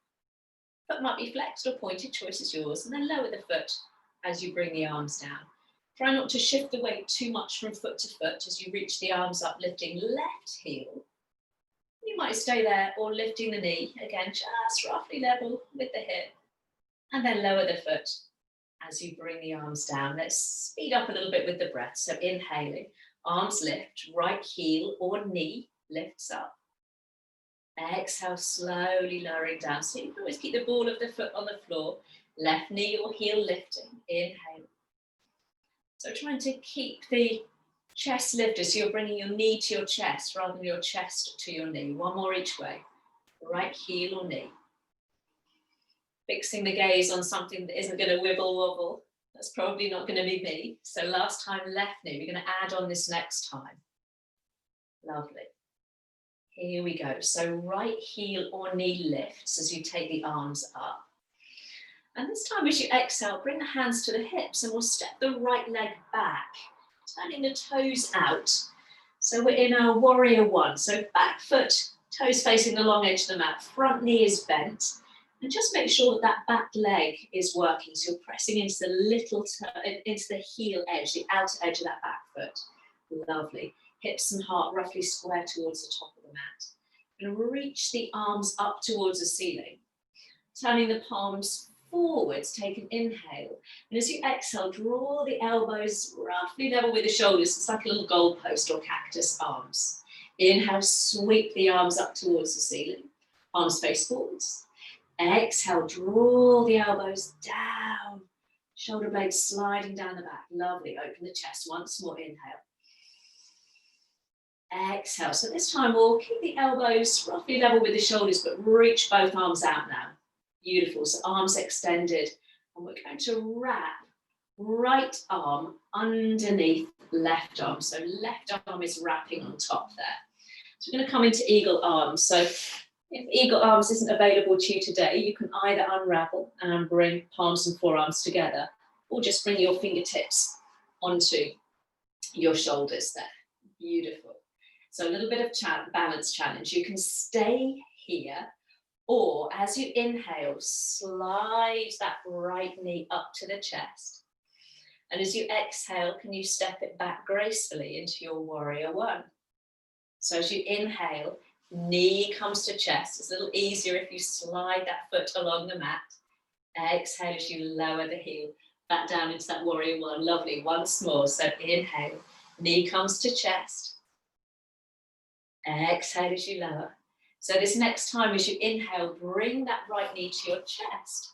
Foot might be flexed or pointed, choice is yours, and then lower the foot as you bring the arms down. Try not to shift the weight too much from foot to foot as you reach the arms up, lifting left heel. You might stay there, or lifting the knee, again, just roughly level with the hip, and then lower the foot as you bring the arms down. Let's speed up a little bit with the breath. So inhaling, arms lift, right heel or knee lifts up. Exhale, slowly lowering down. So you can always keep the ball of the foot on the floor, left knee or heel lifting. Inhale. So trying to keep the chest lifted, so you're bringing your knee to your chest rather than your chest to your knee. One more each way. Right heel or knee. Fixing the gaze on something that isn't going to wibble wobble. That's probably not going to be me. So last time, left knee. We're going to add on this next time. Lovely. Here we go. So right heel or knee lifts as you take the arms up. And this time as you exhale, bring the hands to the hips and we'll step the right leg back, turning the toes out. So we're in our warrior one. So back foot, toes facing the long edge of the mat, front knee is bent. And just make sure that that back leg is working. So you're pressing into the into the heel edge, the outer edge of that back foot. Lovely. Hips and heart roughly square towards the top of the mat. And reach the arms up towards the ceiling. Turning the palms forwards, take an inhale. And as you exhale, draw the elbows roughly level with the shoulders. It's like a little goalpost or cactus arms. Inhale, sweep the arms up towards the ceiling. Arms face forwards. Exhale, draw the elbows down. Shoulder blades sliding down the back. Lovely. Open the chest once more. Inhale. Exhale. So this time we'll keep the elbows roughly level with the shoulders, but reach both arms out now. Beautiful. So arms extended. And we're going to wrap right arm underneath left arm. So left arm is wrapping on top there. So we're going to come into eagle arms. So if eagle arms isn't available to you today, you can either unravel and bring palms and forearms together, or just bring your fingertips onto your shoulders there. Beautiful. So a little bit of balance challenge. You can stay here, or as you inhale, slide that right knee up to the chest. And as you exhale, can you step it back gracefully into your warrior one? So as you inhale, knee comes to chest. It's a little easier if you slide that foot along the mat. Exhale as you lower the heel back down into that warrior one. Lovely. Once more. So inhale, knee comes to chest. Exhale as you lower. So this next time as you inhale, bring that right knee to your chest.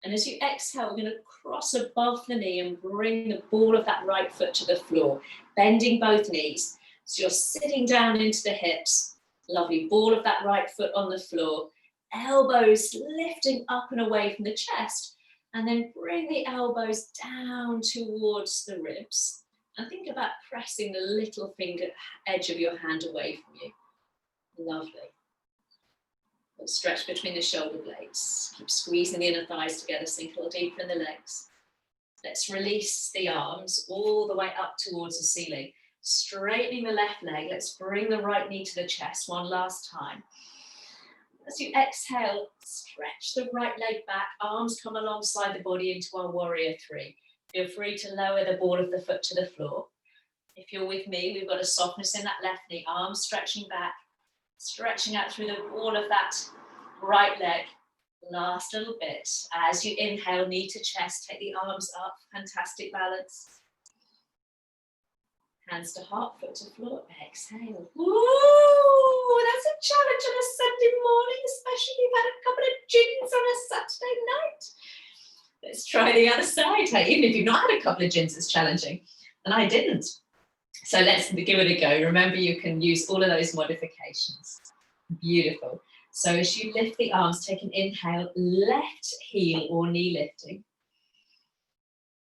And as you exhale, we're going to cross above the knee and bring the ball of that right foot to the floor, bending both knees. So you're sitting down into the hips. Lovely. Ball of that right foot on the floor. Elbows lifting up and away from the chest. And then bring the elbows down towards the ribs. And think about pressing the little finger edge of your hand away from you. Lovely. Stretch between the shoulder blades. Keep squeezing the inner thighs together, sink a little deeper in the legs. Let's release the arms all the way up towards the ceiling. Straightening the left leg. Let's bring the right knee to the chest one last time. As you exhale, stretch the right leg back. Arms come alongside the body into our warrior three. Feel free to lower the ball of the foot to the floor. If you're with me, we've got a softness in that left knee. Arms stretching back. Stretching out through the ball of that right leg. Last little bit. As you inhale, knee to chest, take the arms up. Fantastic balance. Hands to heart, foot to floor, exhale. Ooh, that's a challenge on a Sunday morning, especially if you've had a couple of gins on a Saturday night. Let's try the other side. Hey, even if you've not had a couple of gins, it's challenging. And I didn't. So let's give it a go. Remember, you can use all of those modifications. Beautiful. So as you lift the arms, take an inhale, left heel or knee lifting.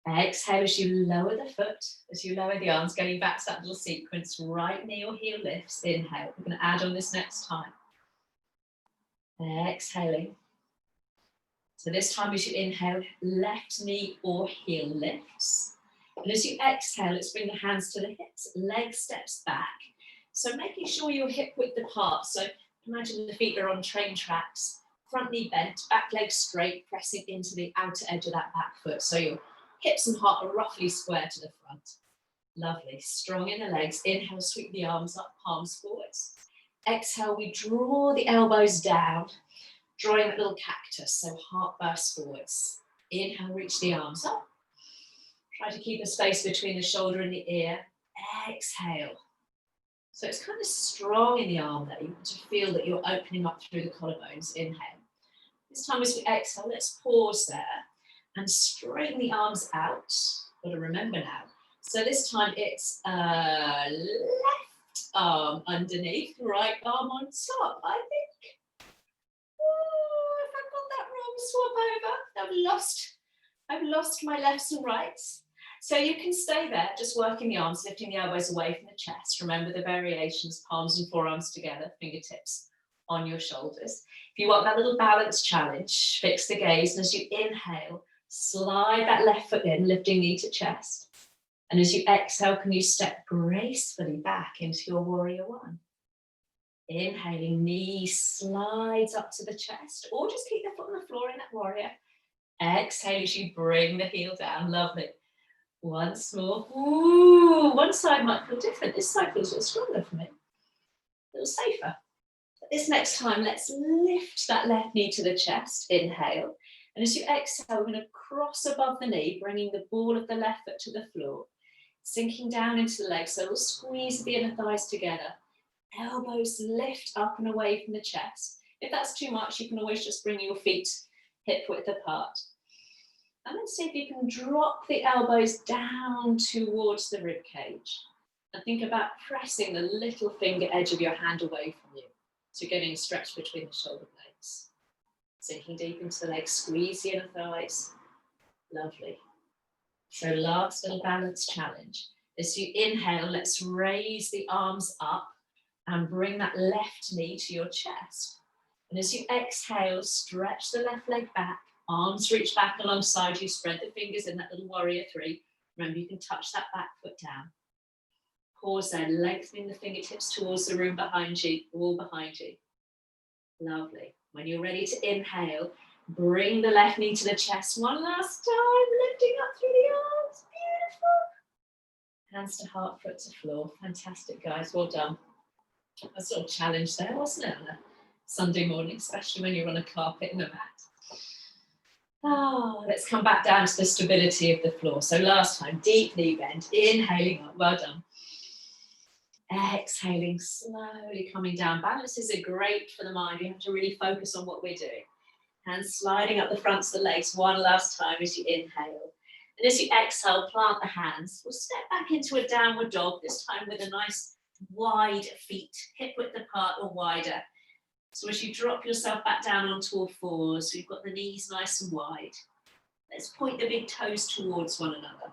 Exhale as you lower the foot, as you lower the arms, going back to that little sequence, right knee or heel lifts, inhale. We're going to add on this next time. Exhaling. So this time as you inhale, left knee or heel lifts. And as you exhale, let's bring the hands to the hips, leg steps back. So making sure you're hip width apart. So imagine the feet are on train tracks, front knee bent, back leg straight, pressing into the outer edge of that back foot. So your hips and heart are roughly square to the front. Lovely. Strong in the legs. Inhale, sweep the arms up, palms forwards. Exhale, we draw the elbows down, drawing that little cactus, so heart bursts forwards. Inhale, reach the arms up. Try to keep a space between the shoulder and the ear. Exhale. So it's kind of strong in the arm there. You want to feel that you're opening up through the collarbones. Inhale. This time as we exhale, let's pause there and straighten the arms out. Got to remember now. So this time it's left arm underneath, right arm on top, I think. Oh, if I've got that wrong, swap over. I've lost my lefts and rights. So you can stay there, just working the arms, lifting the elbows away from the chest. Remember the variations, palms and forearms together, fingertips on your shoulders. If you want that little balance challenge, fix the gaze, and as you inhale, slide that left foot in, lifting knee to chest. And as you exhale, can you step gracefully back into your warrior one? Inhaling, knee slides up to the chest, or just keep the foot on the floor in that warrior. Exhale as you bring the heel down, lovely. Once more. Ooh, one side might feel different. This side feels a little stronger for me. A little safer. But this next time, let's lift that left knee to the chest. Inhale. And as you exhale, we're going to cross above the knee, bringing the ball of the left foot to the floor. Sinking down into the legs. So we'll squeeze the inner thighs together. Elbows lift up and away from the chest. If that's too much, you can always just bring your feet hip width apart. And then see if you can drop the elbows down towards the rib cage. And think about pressing the little finger edge of your hand away from you. So getting a stretch between the shoulder blades. Sinking deep into the legs, squeeze the inner thighs. Lovely. So last little balance challenge. As you inhale, let's raise the arms up and bring that left knee to your chest. And as you exhale, stretch the left leg back. Arms reach back alongside you, spread the fingers in that little warrior three. Remember, you can touch that back foot down. Pause there, lengthening the fingertips towards the room behind you, wall behind you. Lovely. When you're ready to inhale, bring the left knee to the chest one last time, lifting up through the arms. Beautiful. Hands to heart, foot to floor. Fantastic, guys. Well done. A sort of challenge there, wasn't it, on a Sunday morning, especially when you're on a carpet and a mat. Oh, let's come back down to the stability of the floor. So last time, deep knee bend, inhaling up, well done. Exhaling, slowly coming down. Balances are great for the mind. You have to really focus on what we're doing. Hands sliding up the fronts of the legs one last time as you inhale. And as you exhale, plant the hands. We'll step back into a downward dog, this time with a nice wide feet, hip width apart or wider. So as you drop yourself back down onto all fours, we've got the knees nice and wide. Let's point the big toes towards one another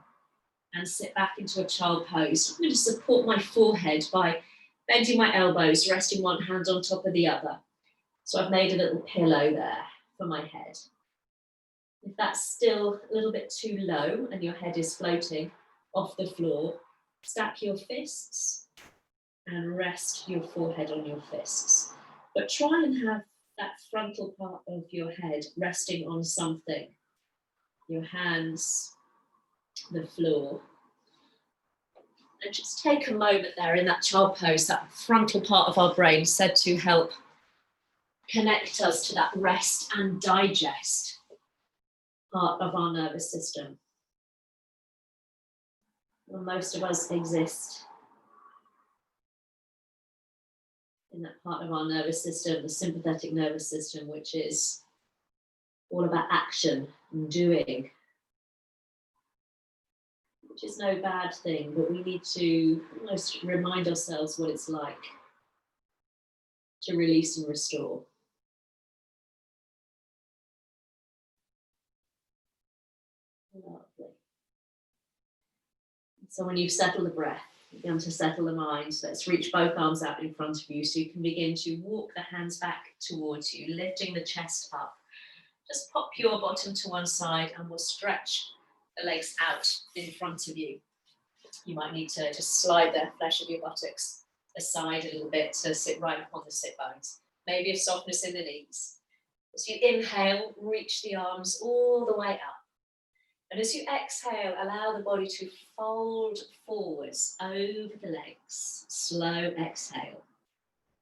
and sit back into a child pose. I'm going to support my forehead by bending my elbows, resting one hand on top of the other. So I've made a little pillow there for my head. If that's still a little bit too low and your head is floating off the floor, stack your fists and rest your forehead on your fists. But try and have that frontal part of your head resting on something. Your hands, the floor. And just take a moment there in that child pose, that frontal part of our brain said to help connect us to that rest and digest part of our nervous system. Well, most of us exist in that part of our nervous system, the sympathetic nervous system, which is all about action and doing, which is no bad thing, but we need to almost remind ourselves what it's like to release and restore. Lovely. So when you settle the breath, begin to settle the mind, let's reach both arms out in front of you so you can begin to walk the hands back towards you, lifting the chest up. Just pop your bottom to one side and we'll stretch the legs out in front of you. You might need to just slide the flesh of your buttocks aside a little bit to sit right up on the sit bones. Maybe a softness in the knees. As you inhale, reach the arms all the way up. And as you exhale, allow the body to fold forwards over the legs. Slow exhale.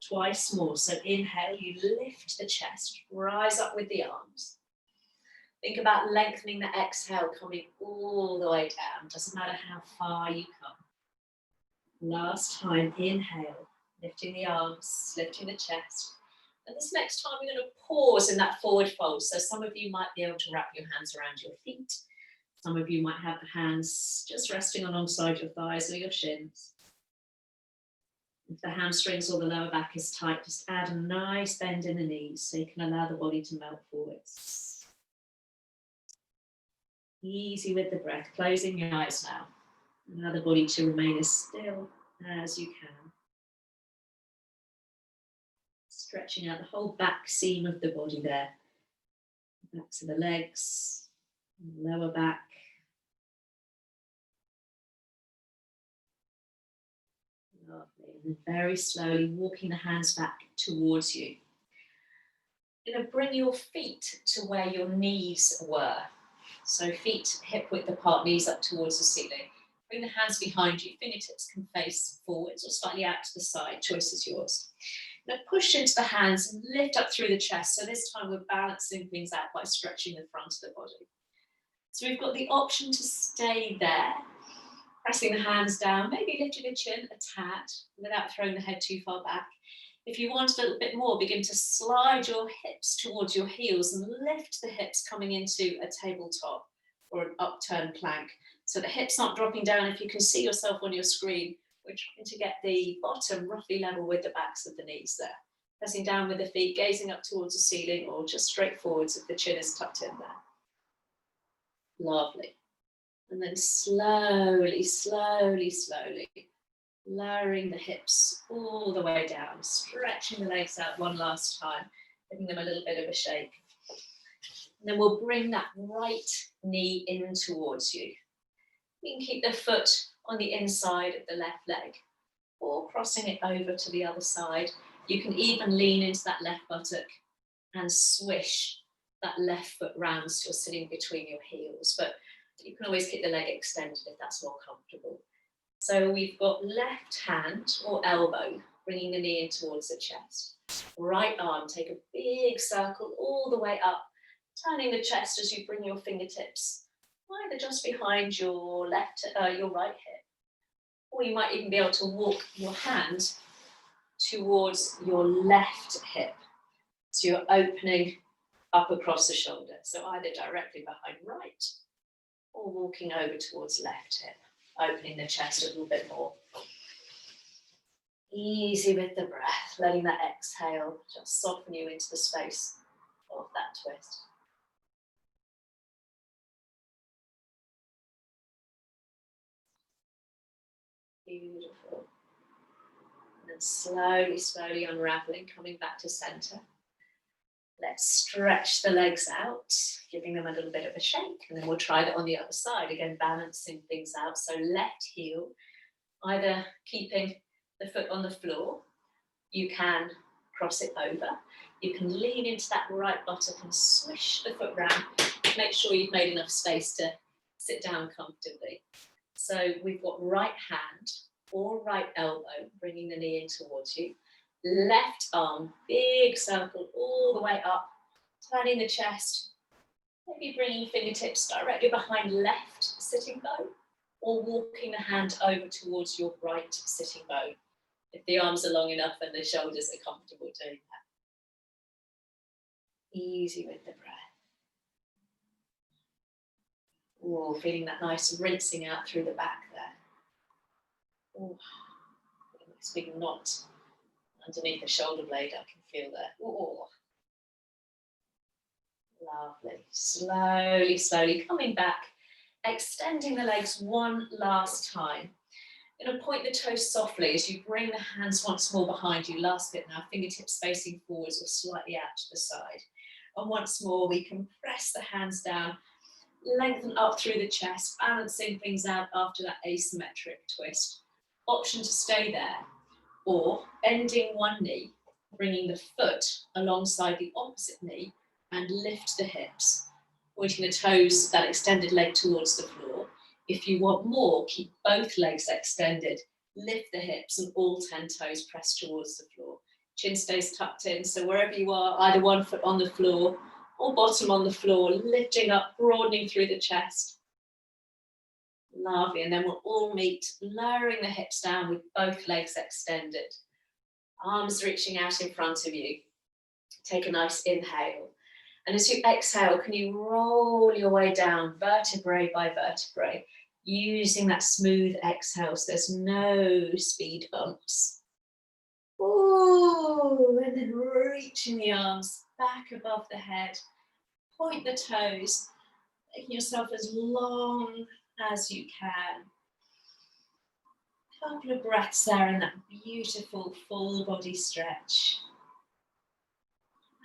Twice more. So inhale, you lift the chest, rise up with the arms. Think about lengthening the exhale, coming all the way down. Doesn't matter how far you come. Last time, inhale, lifting the arms, lifting the chest. And this next time, we're going to pause in that forward fold. So some of you might be able to wrap your hands around your feet. Some of you might have the hands just resting alongside your thighs or your shins. If the hamstrings or the lower back is tight, just add a nice bend in the knees so you can allow the body to melt forwards. Easy with the breath, closing your eyes now. Allow the body to remain as still as you can. Stretching out the whole back seam of the body there. Backs of the legs, lower back. Lovely. And then very slowly walking the hands back towards you. You're going to bring your feet to where your knees were. So feet hip width apart, knees up towards the ceiling. Bring the hands behind you, fingertips can face forwards or slightly out to the side, choice is yours. Now push into the hands and lift up through the chest. So this time we're balancing things out by stretching the front of the body. So we've got the option to stay there, pressing the hands down, maybe lifting the chin a tad without throwing the head too far back. If you want a little bit more, begin to slide your hips towards your heels and lift the hips coming into a tabletop or an upturned plank. So the hips aren't dropping down. If you can see yourself on your screen, we're trying to get the bottom roughly level with the backs of the knees there. Pressing down with the feet, gazing up towards the ceiling or just straight forwards if the chin is tucked in there. Lovely. And then slowly, slowly, slowly, lowering the hips all the way down, stretching the legs out one last time, giving them a little bit of a shake. And then we'll bring that right knee in towards you. You can keep the foot on the inside of the left leg or crossing it over to the other side. You can even lean into that left buttock and swish that left foot round so you're sitting between your heels. But you can always keep the leg extended if that's more comfortable. So we've got left hand or elbow, bringing the knee in towards the chest. Right arm, take a big circle all the way up, turning the chest as you bring your fingertips either just behind your your right hip, or you might even be able to walk your hand towards your left hip. So you're opening up across the shoulder. So either directly behind right or walking over towards left hip, opening the chest a little bit more. Easy with the breath, letting that exhale just soften you into the space of that twist. Beautiful. And then slowly, slowly unraveling, coming back to center. Let's stretch the legs out, giving them a little bit of a shake, and then we'll try that on the other side. Again, balancing things out. So left heel, either keeping the foot on the floor, you can cross it over. You can lean into that right buttock and swish the foot round. Make sure you've made enough space to sit down comfortably. So we've got right hand or right elbow, bringing the knee in towards you. Left arm, big circle all the way up, turning the chest, maybe bringing fingertips directly behind left sitting bone, or walking the hand over towards your right sitting bone. If the arms are long enough and the shoulders are comfortable doing that. Easy with the breath. Oh, feeling that nice rinsing out through the back there. Oh, nice big knot underneath the shoulder blade, I can feel there. Oh, lovely. Slowly, slowly coming back, extending the legs one last time. You're going to point the toes softly as you bring the hands once more behind you. Last bit now, fingertips facing forwards or slightly out to the side. And once more, we can press the hands down, lengthen up through the chest, balancing things out after that asymmetric twist. Option to stay there, or bending one knee, bringing the foot alongside the opposite knee and lift the hips, pointing the toes, that extended leg towards the floor. If you want more, keep both legs extended, lift the hips and all 10 toes press towards the floor. Chin stays tucked in, so wherever you are, either one foot on the floor or bottom on the floor, lifting up, broadening through the chest. Lovely, and then we'll all meet, lowering the hips down with both legs extended. Arms reaching out in front of you. Take a nice inhale. And as you exhale, can you roll your way down, vertebrae by vertebrae, using that smooth exhale so there's no speed bumps. Ooh, and then reaching the arms back above the head. Point the toes, making yourself as long as you can. A couple of breaths there in that beautiful full body stretch.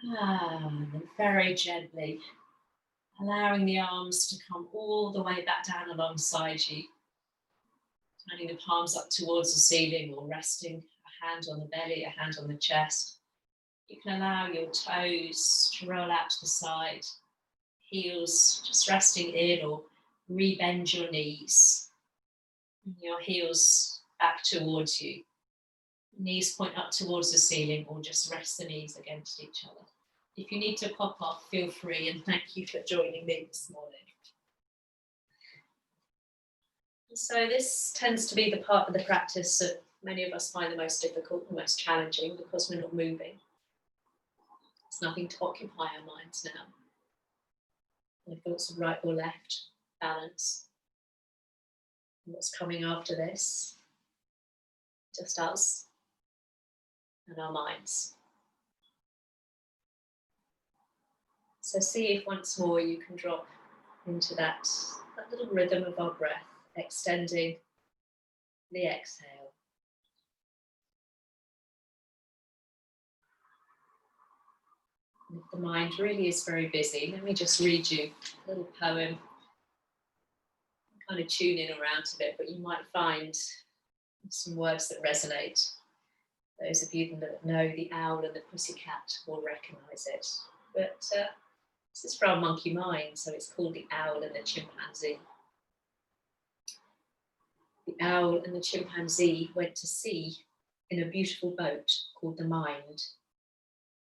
And very gently allowing the arms to come all the way back down alongside you. Turning the palms up towards the ceiling or resting a hand on the belly, a hand on the chest. You can allow your toes to roll out to the side. Heels just resting in, or rebend your knees. Your heels back towards you. Knees point up towards the ceiling, or just rest the knees against each other. If you need to pop off, feel free, and thank you for joining me this morning. So this tends to be the part of the practice that many of us find the most difficult, the most challenging, because we're not moving. There's nothing to occupy our minds now. No thoughts of right or left, balance. And what's coming after this? Just us and our minds. So see if once more you can drop into that little rhythm of our breath, extending the exhale. And if the mind really is very busy, let me just read you a little poem. Kind of tune in around to it, but you might find some words that resonate. Those of you that know the owl and the pussycat will recognise it. But this is for our monkey mind, so it's called The Owl and the Chimpanzee. The owl and the chimpanzee went to sea in a beautiful boat called the Mind.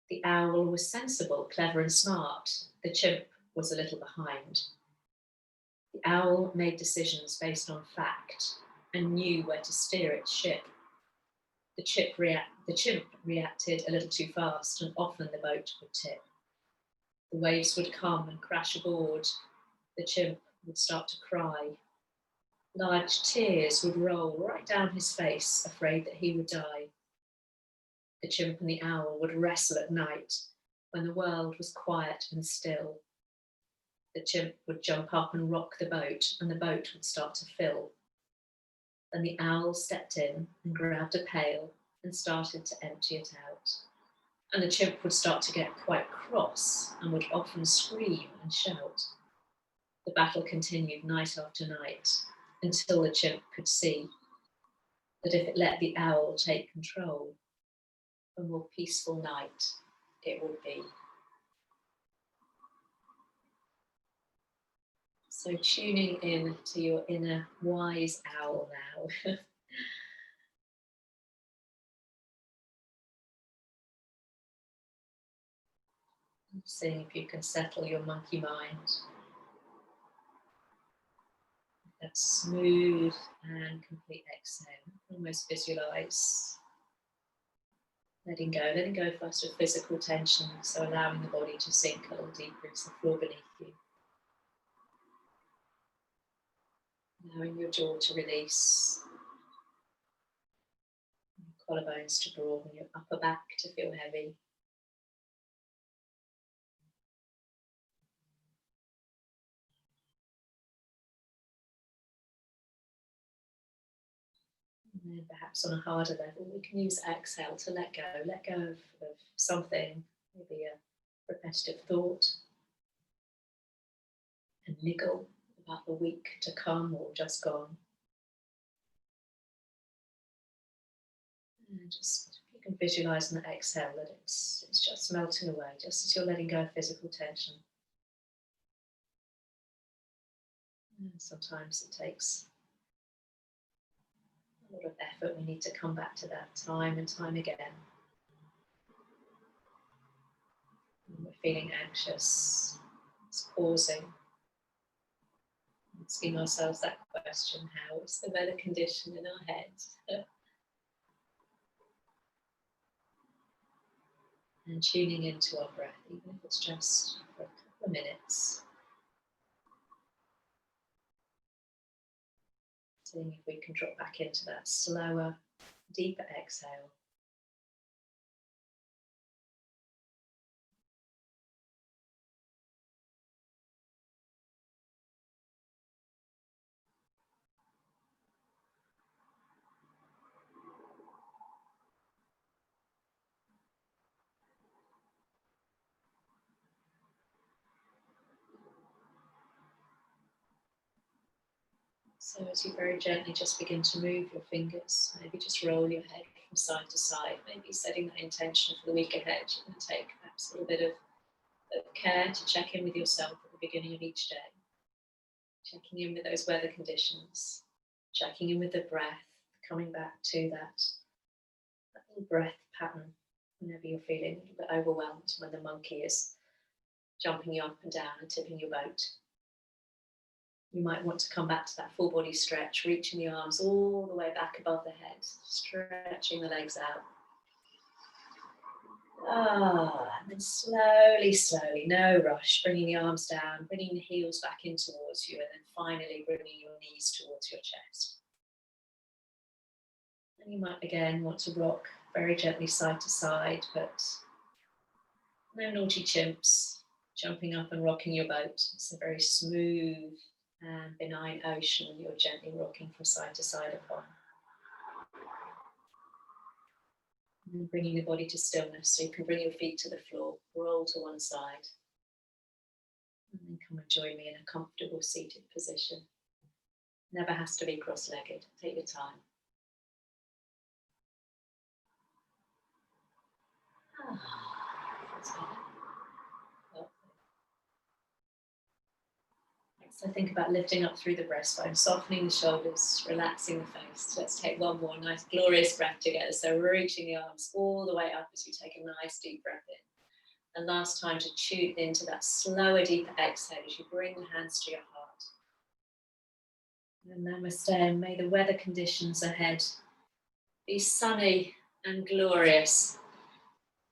The owl was sensible, clever and smart. The chimp was a little behind. The owl made decisions based on fact and knew where to steer its ship. The chimp reacted a little too fast, and often the boat would tip. The waves would come and crash aboard. The chimp would start to cry. Large tears would roll right down his face, afraid that he would die. The chimp and the owl would wrestle at night when the world was quiet and still. The chimp would jump up and rock the boat, and the boat would start to fill. Then the owl stepped in and grabbed a pail and started to empty it out. And the chimp would start to get quite cross and would often scream and shout. The battle continued night after night until the chimp could see that if it let the owl take control, a more peaceful night it would be. So tuning in to your inner wise owl now. Seeing if you can settle your monkey mind. That smooth and complete exhale. Almost visualize letting go first of physical tension, so allowing the body to sink a little deeper into the floor beneath you. Allowing your jaw to release, your collarbones to broaden, your upper back to feel heavy. And then perhaps on a harder level, we can use exhale to let go of something, maybe a repetitive thought, a niggle about the week to come or just gone. And just, you can visualize on the exhale that it's just melting away, just as you're letting go of physical tension. And sometimes it takes a lot of effort. We need to come back to that time and time again. When we're feeling anxious, it's pausing, asking ourselves that question: how is the weather condition in our heads? And tuning into our breath, even if it's just for a couple of minutes. Seeing if we can drop back into that slower, deeper exhale. So as you very gently just begin to move your fingers, maybe just roll your head from side to side, maybe setting that intention for the week ahead. You're going to take perhaps a little bit of care to check in with yourself at the beginning of each day. Checking in with those weather conditions, checking in with the breath, coming back to that little breath pattern whenever you're feeling a little bit overwhelmed, when the monkey is jumping you up and down and tipping your boat. You might want to come back to that full body stretch, reaching the arms all the way back above the head, stretching the legs out. And then slowly, no rush, bringing the arms down, bringing the heels back in towards you, and then finally bringing your knees towards your chest. And you might again want to rock very gently side to side, but no naughty chimps jumping up and rocking your boat. It's a very smooth and benign ocean you're gently rocking from side to side upon. And bringing the body to stillness, so you can bring your feet to the floor, roll to one side, and then come and join me in a comfortable seated position. Never has to be cross-legged, take your time. That's better. So think about lifting up through the breastbone, softening the shoulders, relaxing the face. Let's take one more nice, glorious breath together. So reaching the arms all the way up as you take a nice deep breath in. And last time to tune into that slower, deeper exhale as you bring the hands to your heart. And namaste, and may the weather conditions ahead be sunny and glorious.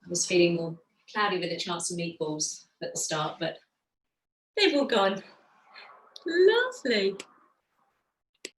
I was feeling more cloudy with a chance of meatballs at the start, but they've all gone. Lovely.